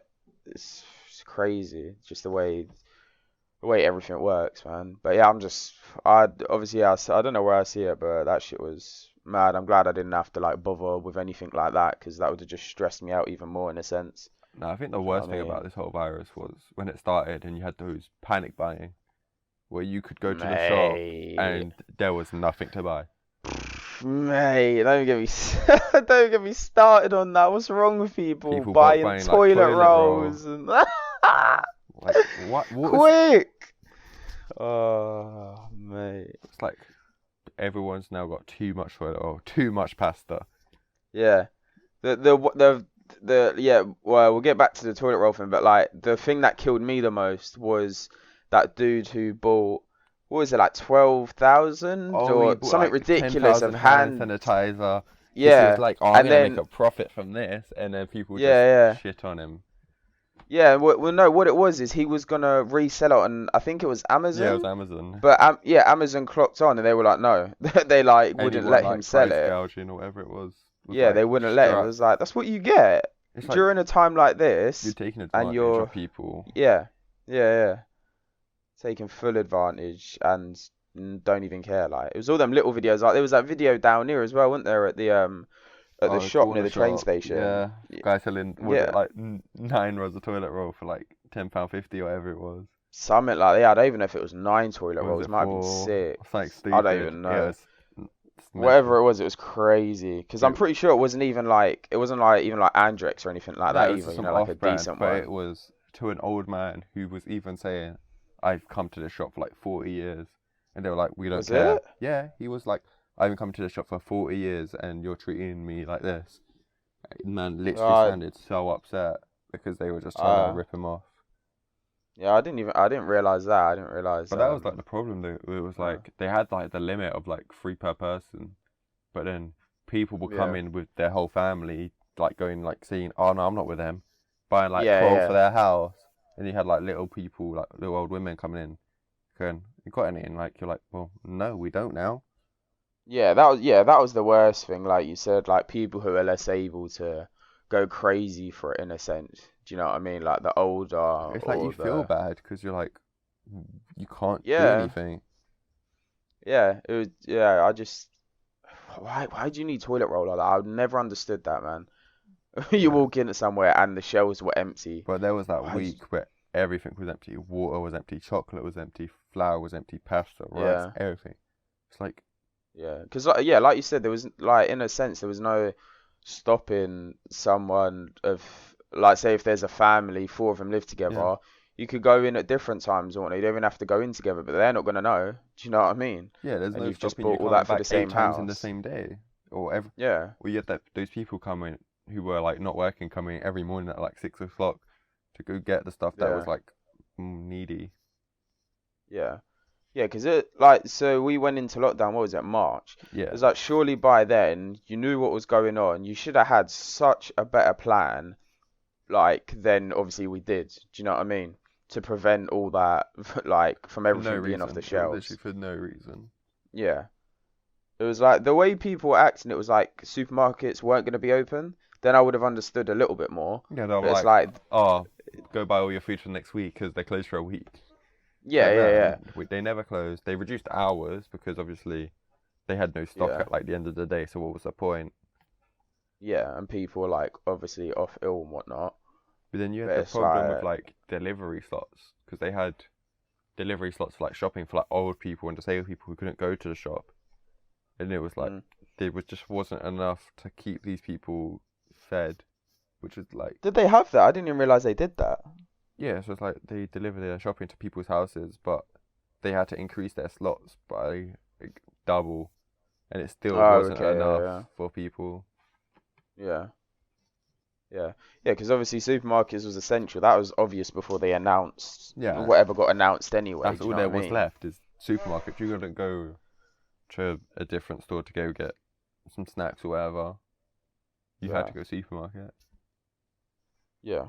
B: it's crazy, just the way everything works, man. But yeah, I obviously, I don't know where I see it, but that shit was mad. I'm glad I didn't have to like bother with anything like that because that would have just stressed me out even more in a sense.
A: No, I think the
B: Do you know
A: worst
B: what I
A: thing about
B: mean?
A: this whole virus was when it started and you had those panic buying where you could go to the shop
B: Mate,
A: and there was nothing to buy.
B: mate, don't get me, don't get me started on that. What's wrong with people
A: People bulk
B: buying
A: buying like
B: toilet
A: toilet roll.
B: rolls and
A: Like what? What is?
B: quick? Oh, mate.
A: It's like everyone's now got too much toilet roll, too much pasta.
B: Yeah. The yeah, well, we'll get back to the toilet roll thing, but like the thing that killed me the most was that dude who bought what was it, like 12,000
A: Oh, he
B: or
A: bought
B: something
A: like
B: ridiculous of
A: 10,000 hand
B: hand.
A: sanitizer because he was
B: Yeah,
A: like, "Oh, I'm
B: and
A: gonna make
B: then
A: a profit from this," and then people
B: yeah,
A: just
B: yeah.
A: shit on him.
B: Yeah, well, no, what it was is he was gonna resell it on, I think it was
A: Yeah, it was
B: Amazon,
A: Amazon,
B: but yeah, Amazon clocked on and they were like, no, they like wouldn't
A: anyone
B: let him
A: like
B: sell
A: price
B: it.
A: gouging or whatever it was
B: Yeah,
A: like
B: they wouldn't let him. It
A: straight.
B: was like, that's what you get
A: It's like
B: during a time like
A: you're
B: this,
A: taking
B: and
A: advantage of
B: you're,
A: people.
B: yeah, yeah, taking full advantage and don't even care. Like it was all them little videos. Like there was that video down here as well, wasn't there, at the
A: Oh, the
B: shop near
A: corner
B: the train
A: shop.
B: station?
A: Yeah, guy selling was
B: Yeah,
A: it like 9 rolls of toilet roll for like £10.50 or whatever it was.
B: something like that. Yeah, I don't even know if it was 9 toilet
A: Or was
B: rolls.
A: it
B: Might have been
A: for something
B: six. I don't
A: stupid?
B: even
A: Yeah,
B: know.
A: it's mental.
B: Whatever it was crazy. Because I'm
A: But
B: pretty sure it wasn't like even like Andrex or anything like
A: no,
B: that
A: it was
B: either.
A: just
B: You
A: some
B: know, like a
A: off-brand,
B: decent
A: but it
B: one.
A: was to an old man who was even saying, "I've come to the shop for like 40 years," and they were like, "We don't
B: Was
A: care."
B: it?
A: Yeah, he was like, "I've come to the shop for 40 years, and you're treating me like this." Man, literally
B: Uh,
A: sounded so upset because they were just trying to
B: uh,
A: rip him off.
B: yeah, I didn't realize that. I didn't realize,
A: But that was like the problem though. It was
B: uh,
A: like they had like the limit of like 3 per person, but then people would come
B: yeah,
A: in with their whole family, like going like saying, "Oh no, I'm not with them," buying like
B: yeah,
A: 12 for
B: yeah,
A: their house, and you had like little people, like little old women coming in, going, "You got any?" And like you're like, "Well, no, we don't now."
B: yeah, that was the worst thing. Like you said, like people who are less able to go crazy for it in a sense. Do you know what I mean? Like the older
A: It's like you
B: or
A: feel
B: the
A: bad because you're like, you can't do
B: yeah,
A: anything.
B: yeah. It was yeah. I just why do you need toilet roll like that? I've never understood that, man. You
A: Yeah.
B: walk into somewhere and the shelves were empty.
A: But there was that
B: Why?
A: week where everything was empty. Water was empty, chocolate was empty, flour was empty, pasta, rice,
B: Yeah,
A: everything. It's like,
B: yeah. Because like, yeah, like you said, there was like in a sense there was no stopping someone of like say if there's a family, four of them live
A: yeah,
B: together, you could go in at different times or you don't even have to go in together, but they're not gonna know. Do you know what I mean?
A: yeah. There's
B: And
A: no
B: you've just
A: stopping you
B: bought all
A: coming
B: that for
A: back
B: the
A: 8
B: same
A: times in the
B: house.
A: same day, or every.
B: Yeah,
A: Or you had those people coming who were like not working, coming every morning at like 6 o'clock to go get the stuff that was
B: yeah,
A: like needy.
B: yeah. Yeah, because it like so we went into lockdown. What was it, March? It
A: Yeah,
B: was like surely by then you knew what was going on. You should have had such a better plan. Like then obviously we did. Do you know what I mean? To prevent all that like from
A: for no
B: everything being off the
A: reason. It was literally
B: shelves.
A: for no reason.
B: Yeah, it was like the way people were acting. It was like supermarkets weren't going to be open. Then I would have understood a little bit more.
A: Yeah, they were
B: But it's
A: like,
B: like
A: "Oh, go buy all your food for next week because they're closed for a week." It's
B: yeah,
A: like,
B: yeah,
A: no,
B: yeah,
A: they never closed. They reduced hours because obviously they had no stock
B: yeah,
A: at like the end of the day. So what was the point?
B: yeah. And people were like obviously off ill and whatnot.
A: But then you had
B: But
A: the
B: it's
A: problem with
B: like
A: like delivery slots because they had delivery slots for like shopping for like old people and disabled people who couldn't go to the shop, and it was like
B: mm.
A: there was just wasn't enough to keep these people fed, which is like
B: Did they have that? I didn't even realize they did that.
A: yeah, so it's like they deliver their shopping to people's houses, but they had to increase their slots by like double, and it still
B: Oh,
A: wasn't
B: okay,
A: enough
B: yeah,
A: for people.
B: yeah, yeah, yeah. Yeah, because obviously supermarkets was essential. That was obvious before they announced
A: Yeah,
B: whatever got announced anyway.
A: that's
B: Do you
A: all
B: know what
A: there
B: I
A: was
B: mean?
A: left is supermarket. You couldn't go to a different store to go get some snacks or whatever. You had
B: Yeah,
A: to go supermarket.
B: yeah,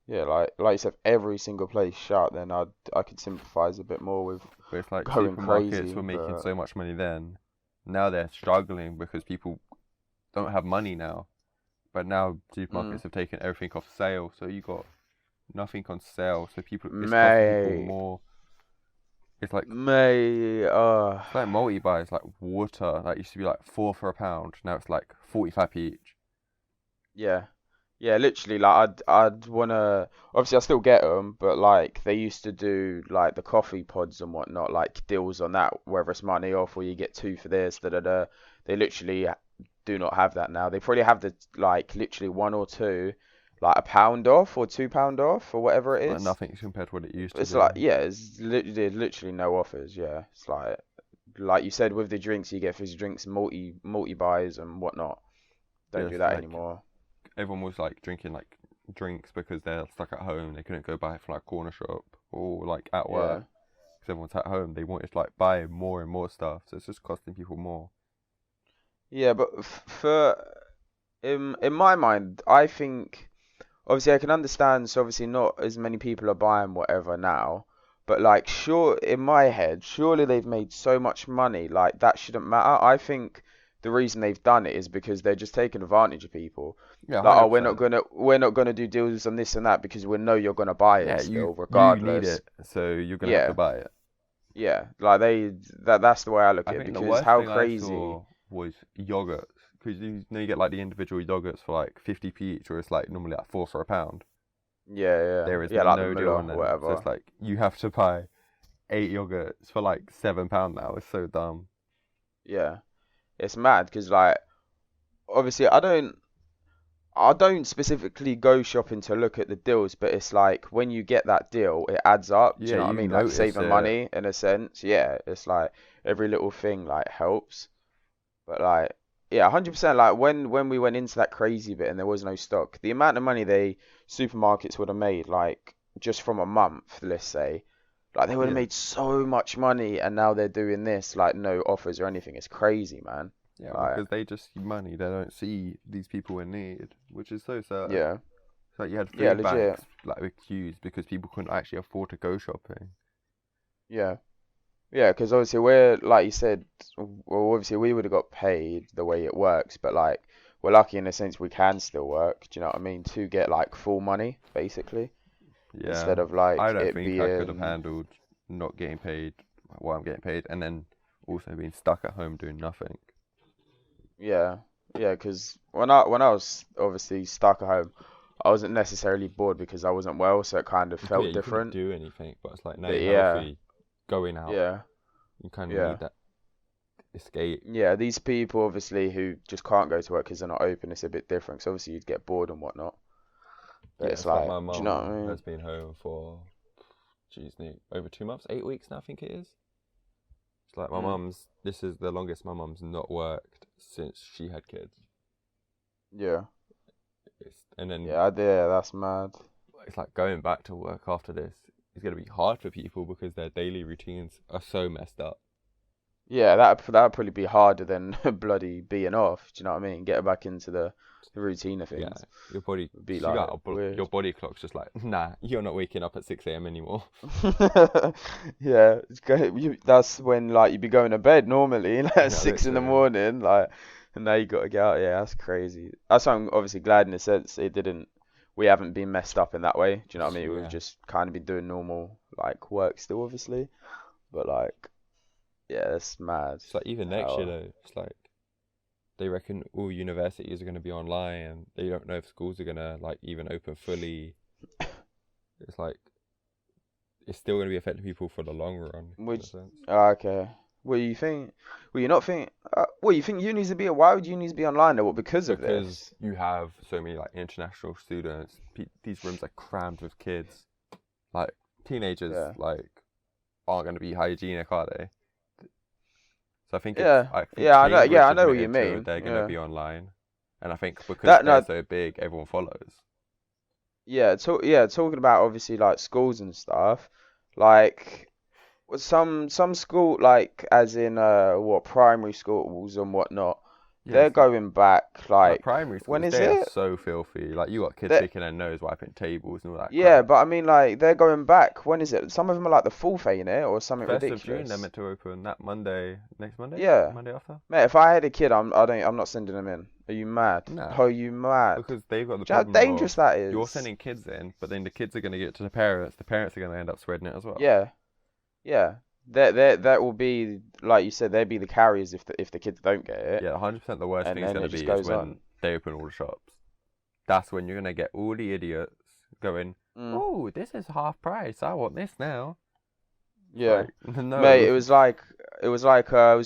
B: yeah. Like you said, every single place shut. Then I could sympathize a bit more with
A: But it's like
B: going
A: supermarkets
B: crazy.
A: were making
B: But
A: so much money then. Now they're struggling because people don't have money now. But now
B: mm,
A: supermarkets have taken everything off sale, so you got nothing on sale. So people, it's costing people
B: May,
A: more. It's like
B: May,
A: it's like multi buys, like water that used to be like 4 for a pound. Now it's like 45p each.
B: yeah. Yeah, literally, like I'd wanna. Obviously, I still get them, but like they used to do like the coffee pods and whatnot, like deals on that, whether it's money off or you get two for this, da da da. They literally do not have that now. They probably have the like literally one or two, like £1 off or £2 off or whatever it
A: Like
B: is.
A: nothing compared to what it used to
B: It's like
A: be.
B: yeah, there's literally no offers. Yeah, it's like you said with the drinks, you get fizzy drinks, multi buys and whatnot. Don't do
A: Yes,
B: that
A: like
B: anymore.
A: everyone was like drinking like drinks because they're stuck at home. They couldn't go buy it from like corner shop or like at
B: Yeah.
A: work because everyone's at home, they wanted to like buy more and more stuff, so it's just costing people more.
B: Yeah, but in my mind, I think obviously I can understand. So obviously not as many people are buying whatever now, but like sure in my head, surely they've made so much money, like that shouldn't matter. I think the reason they've done it is because they're just taking advantage of people.
A: Yeah,
B: Like, oh,
A: 100%.
B: we're not gonna do deals on this and that because we know you're gonna buy it
A: Yeah,
B: still,
A: you need
B: regardless.
A: it, so you're gonna have to
B: Yeah,
A: buy it.
B: yeah. Like that's the way I look
A: I
B: at it
A: think the
B: because
A: worst
B: how
A: thing I
B: crazy.
A: saw was yogurts, because you know you get like the individual yogurts for like 50p each, or it's like normally like four for a pound.
B: Yeah, yeah,
A: There is
B: yeah. Like the
A: no deal
B: Muller,
A: on them, so
B: whatever.
A: it's like you have to buy 8 yogurts for like £7 now. It's so dumb.
B: Yeah, it's mad because like obviously I don't specifically go shopping to look at the deals, but it's like when you get that deal, it adds up. Do
A: Yeah,
B: you know what I
A: you
B: mean? Like
A: notice
B: saving
A: it.
B: money in a sense. Yeah, it's like every little thing like helps. But like yeah, 100% like when we went into that crazy bit and there was no stock, the amount of money they supermarkets would have made like just from a month, let's say, like they would have
A: Yeah,
B: made so much money and now they're doing this like no offers or anything. It's crazy, man.
A: yeah,
B: Like
A: because they just see money. They don't see these people in need, which is so sad.
B: yeah.
A: It's like you had
B: Yeah,
A: food
B: legit.
A: banks like with queues because people couldn't actually afford to go shopping.
B: Yeah. Yeah, because obviously we're like you said, well, obviously we would have got paid the way it works, but like we're lucky in a sense we can still work. Do you know what I mean? To get like full money, basically,
A: Yeah,
B: instead of
A: I
B: like
A: don't
B: it
A: think I could have
B: being
A: handled not getting paid while I'm getting paid, and then also being stuck at home doing nothing.
B: yeah, yeah. Because when I was obviously stuck at home, I wasn't necessarily bored because I wasn't well, so it kind of
A: Yeah,
B: felt
A: you couldn't
B: different.
A: do anything, but it's like now
B: But
A: you're
B: yeah,
A: healthy, going out,
B: yeah,
A: you kind of
B: yeah,
A: need that escape.
B: yeah. These people obviously who just can't go to work because they're not open, it's a bit different. So obviously you'd get bored and whatnot. But
A: Yeah,
B: it's
A: it's like
B: like,
A: my
B: do you know what
A: mum
B: I mean?
A: has been home for, geez, over 2 months, 8 weeks now, I think it is. It's like
B: Mm.
A: this is the longest my mum's not worked since she had kids.
B: Yeah.
A: And then
B: Yeah, that's mad.
A: it's like going back to work after this is going to be hard for people because their daily routines are so messed up.
B: Yeah, that'd probably be harder than bloody being off. Do you know what I mean? Getting back into the routine of
A: Yeah,
B: things
A: your body,
B: would be
A: you
B: like
A: got your
B: weird.
A: body clock's just like, nah, you're not waking up at 6 a.m. anymore.
B: Yeah, that's when like you'd be going to bed normally, like at
A: Yeah,
B: 6 in the
A: literally.
B: morning, like, and now you got to get out. Yeah, that's crazy. That's why I'm obviously glad in a sense it didn't. We haven't been messed up in that way. Do you know what I mean? We've
A: Yeah,
B: just kind of been doing normal like work still, obviously, but like, yeah, that's mad.
A: it's like even next year
B: How?
A: though, it's like they reckon all universities are going to be online, and they don't know if schools are going to like even open fully. It's like it's still going to be affecting people for the long run, in a
B: Which,
A: sense.
B: okay. What do you think? Well, you not think? What you think? Unis to be? Why would unis be online though? What, because of
A: Because
B: this?
A: you have so many like international students. These rooms are crammed with kids. Like teenagers,
B: Yeah.
A: like aren't going to be hygienic, are they? So
B: Yeah.
A: I think
B: Yeah. I know. Yeah.
A: Cambridge
B: I know what you
A: admitted to
B: mean.
A: they're going to
B: Yeah.
A: be online, and I think because
B: That
A: they're
B: no.
A: so big, everyone follows.
B: Yeah. Yeah. Talking about obviously like schools and stuff. Like some school like as in what primary schools and whatnot. They're
A: Yes,
B: going back
A: like
B: like
A: primary
B: when
A: schools,
B: is
A: they are
B: it?
A: so filthy. Like you got kids
B: They
A: picking their nose, wiping tables, and all that
B: Yeah,
A: crap.
B: but I mean like they're going back. When is it? Some of them are like the fourth, ain't it, or something
A: 1st of June, they're
B: ridiculous.
A: meant to open that Monday, next Monday,
B: Yeah.
A: Monday after.
B: Mate, if I had a kid, I'm not sending them in. Are you mad?
A: Nah,
B: Are you mad?
A: because they've got the
B: Do you know how
A: problem of
B: dangerous that
A: you're
B: is?
A: sending kids in, but then the kids are going to get to the parents. The parents are going to end up spreading it as well.
B: Yeah, yeah. That will be like you said. They'll be the carriers if the kids don't get it,
A: Yeah, 100% the worst
B: and
A: thing's
B: then
A: going
B: it
A: to
B: just
A: be is
B: goes
A: when
B: on.
A: they open all the shops. That's when you're going to get all the idiots going,
B: Mm,
A: oh, this is half price. I want this now. It's
B: yeah,
A: like,
B: mate.
A: no.
B: It was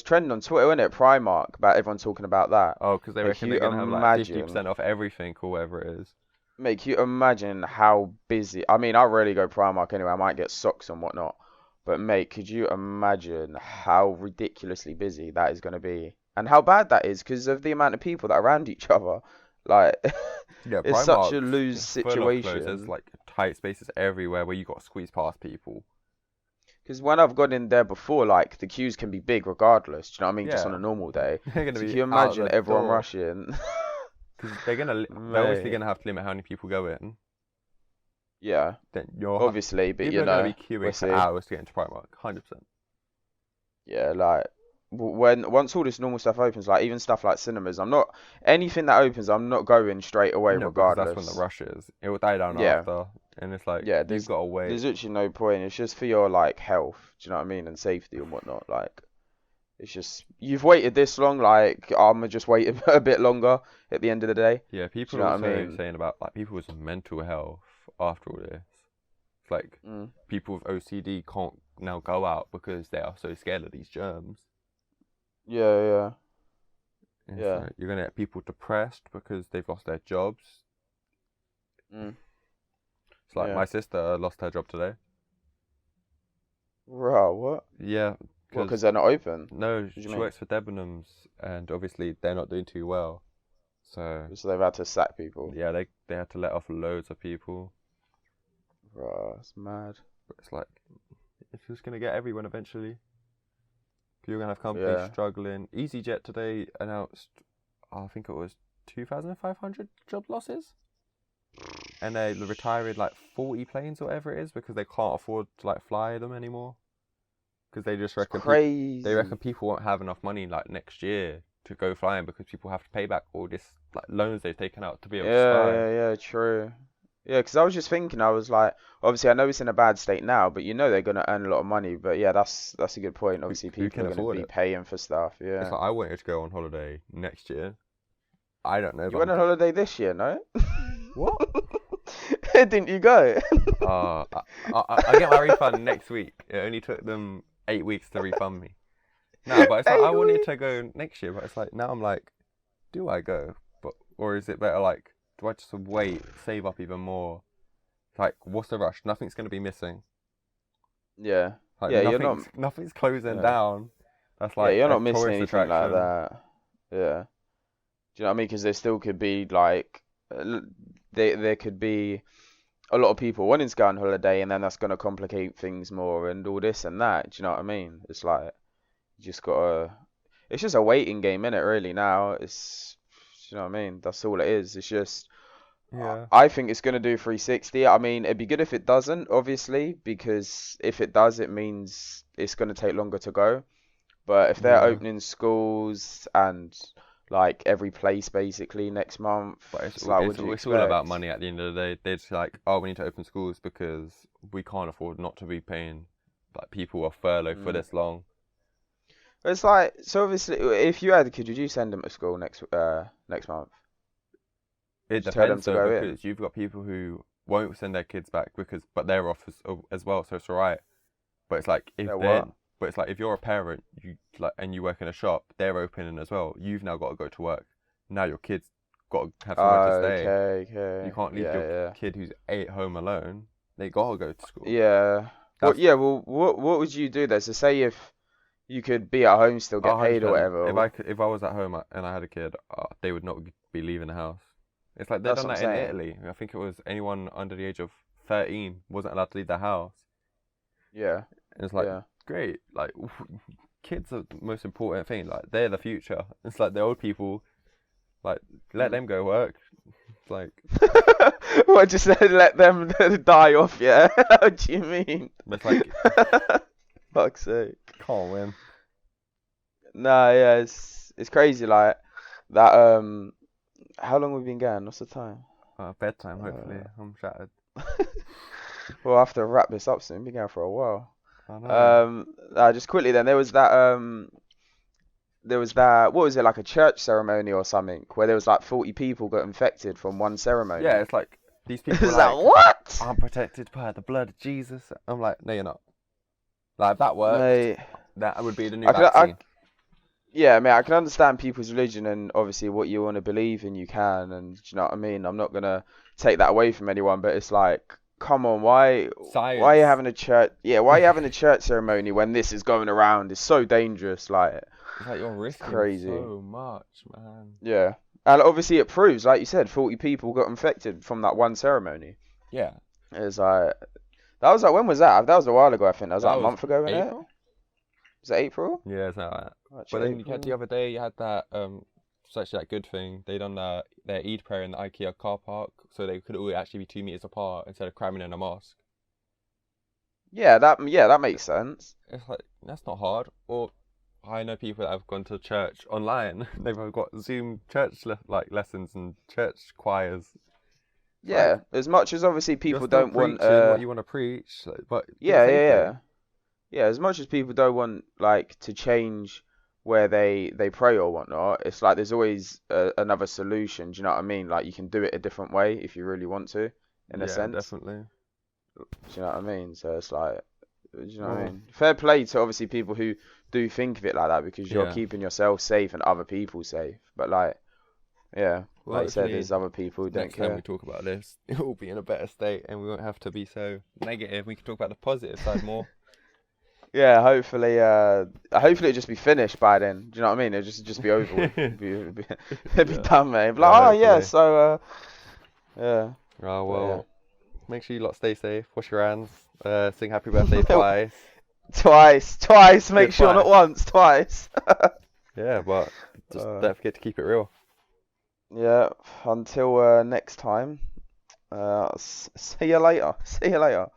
B: trending on Twitter, wasn't it? Primark about everyone talking about that.
A: Oh, because they
B: Make
A: reckon they're
B: you
A: going to have like
B: imagine.
A: 50% off everything or whatever it is.
B: Make you imagine how busy. I mean, I rarely go Primark anyway. I might get socks and whatnot. But mate, could you imagine how ridiculously busy that is going to be, and how bad that is because of the amount of people that are around each other? Like,
A: Yeah,
B: it's such a
A: Primark's
B: lose
A: full of clothes. There's
B: situation.
A: like tight spaces everywhere where you got to squeeze past people.
B: Because when I've gone in there before, like the queues can be big regardless. Do you know what I mean? Just on a
A: Yeah,
B: normal day.
A: they're gonna
B: So can
A: be
B: you
A: out
B: imagine
A: the
B: everyone
A: door
B: rushing?
A: because they're obviously
B: Mate.
A: gonna have to limit how many people go in.
B: Yeah,
A: Then
B: obviously, but
A: people
B: you
A: are gonna
B: know,
A: be queuing
B: we'll
A: for
B: see.
A: hours to get into Primark, 100%.
B: Yeah, like when once all this normal stuff opens, like even stuff like cinemas, I'm not anything that opens, I'm not going straight away
A: No, because that's when the
B: regardless.
A: rush is. It will die down
B: Yeah,
A: after, and it's like
B: yeah.
A: you've got to wait.
B: There's literally no point. It's just for your like health. Do you know what I mean? And safety and whatnot. Like it's just you've waited this long. Like I'm just waiting a bit longer at the end of the day.
A: Yeah,
B: Do
A: people
B: you
A: are
B: know what I
A: also
B: mean?
A: saying about like people with mental health after all this. It's like
B: Mm.
A: people with OCD can't now go out because they are so scared of these germs.
B: Yeah, yeah,
A: And it's
B: yeah.
A: like you're gonna get people depressed because they've lost their jobs.
B: Mm.
A: It's like
B: Yeah.
A: my sister lost her job today.
B: Right, what?
A: Yeah,
B: What, because
A: because
B: they're not open?
A: no,
B: What do you
A: she
B: mean?
A: works for Debenhams, and obviously they're not doing too well. So
B: So they've had to sack people.
A: yeah, they had to let off loads of people.
B: Right, that's mad.
A: But it's like it's just gonna get everyone eventually. You're gonna have companies
B: Yeah.
A: struggling. EasyJet today announced, I think it was 2,500 job losses, and they retired like 40 planes or whatever it is because they can't afford to like fly them anymore. Because they just
B: It's
A: reckon they
B: crazy.
A: reckon people won't have enough money like next year to go flying because people have to pay back all this like loans they've taken out to be able to
B: Yeah,
A: fly.
B: yeah, yeah, true. Yeah, because I was just thinking, I was like, obviously I know it's in a bad state now, but you know they're gonna earn a lot of money. But yeah, that's a good point. Obviously,
A: Who
B: people
A: can
B: are gonna
A: afford
B: be
A: it?
B: paying for stuff.
A: It's
B: Yeah.
A: like I wanted to go on holiday next year. I don't know if
B: You went on holiday this year, no?
A: what?
B: Didn't you go?
A: Uh, I get my refund next week. It only took them 8 weeks to refund me. No, but it's like I
B: Eight
A: wanted
B: weeks.
A: to go next year, but it's like now I'm like, do I go? But or is it better like, do I just wait, save up even more? Like, what's the rush? Nothing's gonna be missing.
B: Yeah.
A: Like
B: Yeah, you're not.
A: nothing's closing
B: Yeah.
A: down. That's
B: Yeah,
A: like
B: you're
A: a
B: not missing
A: tourist
B: anything like
A: attraction.
B: that. Yeah. Do you know what I mean? Because there still could be like, there could be a lot of people wanting to go on holiday, and then that's gonna complicate things more, and all this and that. Do you know what I mean? It's like you just gotta. It's just a waiting game, innit? Really now. You know what I mean? That's all it is. It's just.
A: Yeah.
B: I think it's gonna do 360. I mean, it'd be good if it doesn't, obviously, because if it does, it means it's gonna take longer to go. But if they're
A: Yeah.
B: opening schools and like every place basically next month,
A: But
B: it's like, what do you
A: it's all about
B: expect?
A: money at the end of the day. They're just like, oh, we need to open schools because we can't afford not to be paying like people off furlough for
B: Mm.
A: this long.
B: It's like, so obviously, if you had a kid, would you send them to school next month?
A: It
B: Would you tell them
A: depends
B: to
A: though
B: go in?
A: because you've got people who won't send their kids back because but they're off as well, so it's alright. But it's like if
B: They're
A: they're
B: what?
A: but it's like if you're a parent, you like and you work in a shop, they're opening as well. You've now got to go to work. Now your kids got to have somewhere to stay.
B: Okay,
A: You
B: okay.
A: can't leave
B: Yeah,
A: your
B: yeah.
A: kid who's at home alone. They gotta go to school.
B: Yeah. Well,
A: That's
B: yeah, well, what would you do there? So say if you could be at home, still get paid or
A: 100%.
B: whatever.
A: If I was at home and I had a kid, they would not be leaving the house. It's like they've
B: That's
A: done
B: what I'm
A: that in
B: saying.
A: Italy. I think it was anyone under the age of 13 wasn't allowed to leave their house.
B: Yeah,
A: And it's like
B: yeah.
A: great, like kids are the most important thing. Like they're the future. It's like the old people, like let
B: Mm.
A: them go work. It's like
B: What, just let them die off, yeah? What do you mean?
A: it's like
B: Fuck's sake.
A: can't win.
B: Nah, yeah, it's crazy like that. How long have we been going? What's the time?
A: Bedtime. Hopefully,
B: Uh,
A: I'm shattered.
B: we'll have to wrap this up soon. Been going for a while.
A: I know.
B: Just quickly then, there was that what was it, like a church ceremony or something where there was like 40 people got infected from one
A: Yeah,
B: ceremony.
A: it's like these people
B: Is
A: are
B: that
A: like
B: what?
A: I'm protected by the blood of Jesus. I'm like, no, you're not. Like if that worked,
B: Mate,
A: that would be the new
B: I could I
A: vaccine.
B: yeah, mate, I can understand people's religion and obviously what you want to believe in, you can, and do you know what I mean? I'm not gonna take that away from anyone, but it's like, come on, why are you
A: Science.
B: having a church? Yeah, why are you having a church ceremony when this is going around? It's so dangerous, like
A: It's like you're
B: it's
A: risking
B: crazy.
A: so much, man.
B: Yeah, and obviously it proves, like you said, 40 people got infected from that one ceremony.
A: Yeah.
B: It's like That was like, when was that? That was a while ago, I think. That was
A: That
B: like a
A: was
B: month ago, wasn't it?
A: April.
B: Was it April?
A: Yeah, it's not like that. But
B: Actually,
A: then you had the
B: April.
A: other day, you had that it's actually that good thing. They done their Eid prayer in the IKEA car park, so they could all actually be 2 meters apart instead of cramming in a mosque.
B: Yeah, that makes sense.
A: It's like that's not hard. Or I know people that have gone to church online. They've got Zoom church like lessons and church choirs. It's like
B: Yeah, as much as obviously
A: you're
B: people
A: still
B: don't want
A: preaching what you want to preach, but do it
B: yeah, yeah,
A: safely.
B: yeah. Yeah, as much as people don't want like to change where they pray or whatnot, it's like there's always another solution. Do you know what I mean? Like you can do it a different way if you really want to, in a
A: Yeah,
B: sense.
A: definitely.
B: Do you know what I mean? So it's like, do you know what I
A: Well,
B: mean? Fair play to obviously people who do think of it like that because you're
A: yeah.
B: keeping yourself safe and other people safe. But like, yeah,
A: Well,
B: like you said,
A: hopefully
B: there's other people who don't
A: next time we
B: care.
A: talk about this, it will be in a better state, and we won't have to be so negative. We can talk about the positive side more.
B: Yeah, hopefully it'll just be finished by then. Do you know what I mean? It'll just be over with. It'll be
A: Yeah.
B: done, mate. Be
A: Yeah,
B: like, oh yeah,
A: hopefully.
B: so yeah,
A: Oh
B: but yeah.
A: well, make sure you lot stay safe. Wash your hands. Sing happy birthday twice.
B: Twice.
A: Yeah,
B: Make sure, not
A: twice.
B: once, twice.
A: Yeah, but just
B: Uh,
A: don't forget to keep it real.
B: yeah. Until next time. See you later. See you later.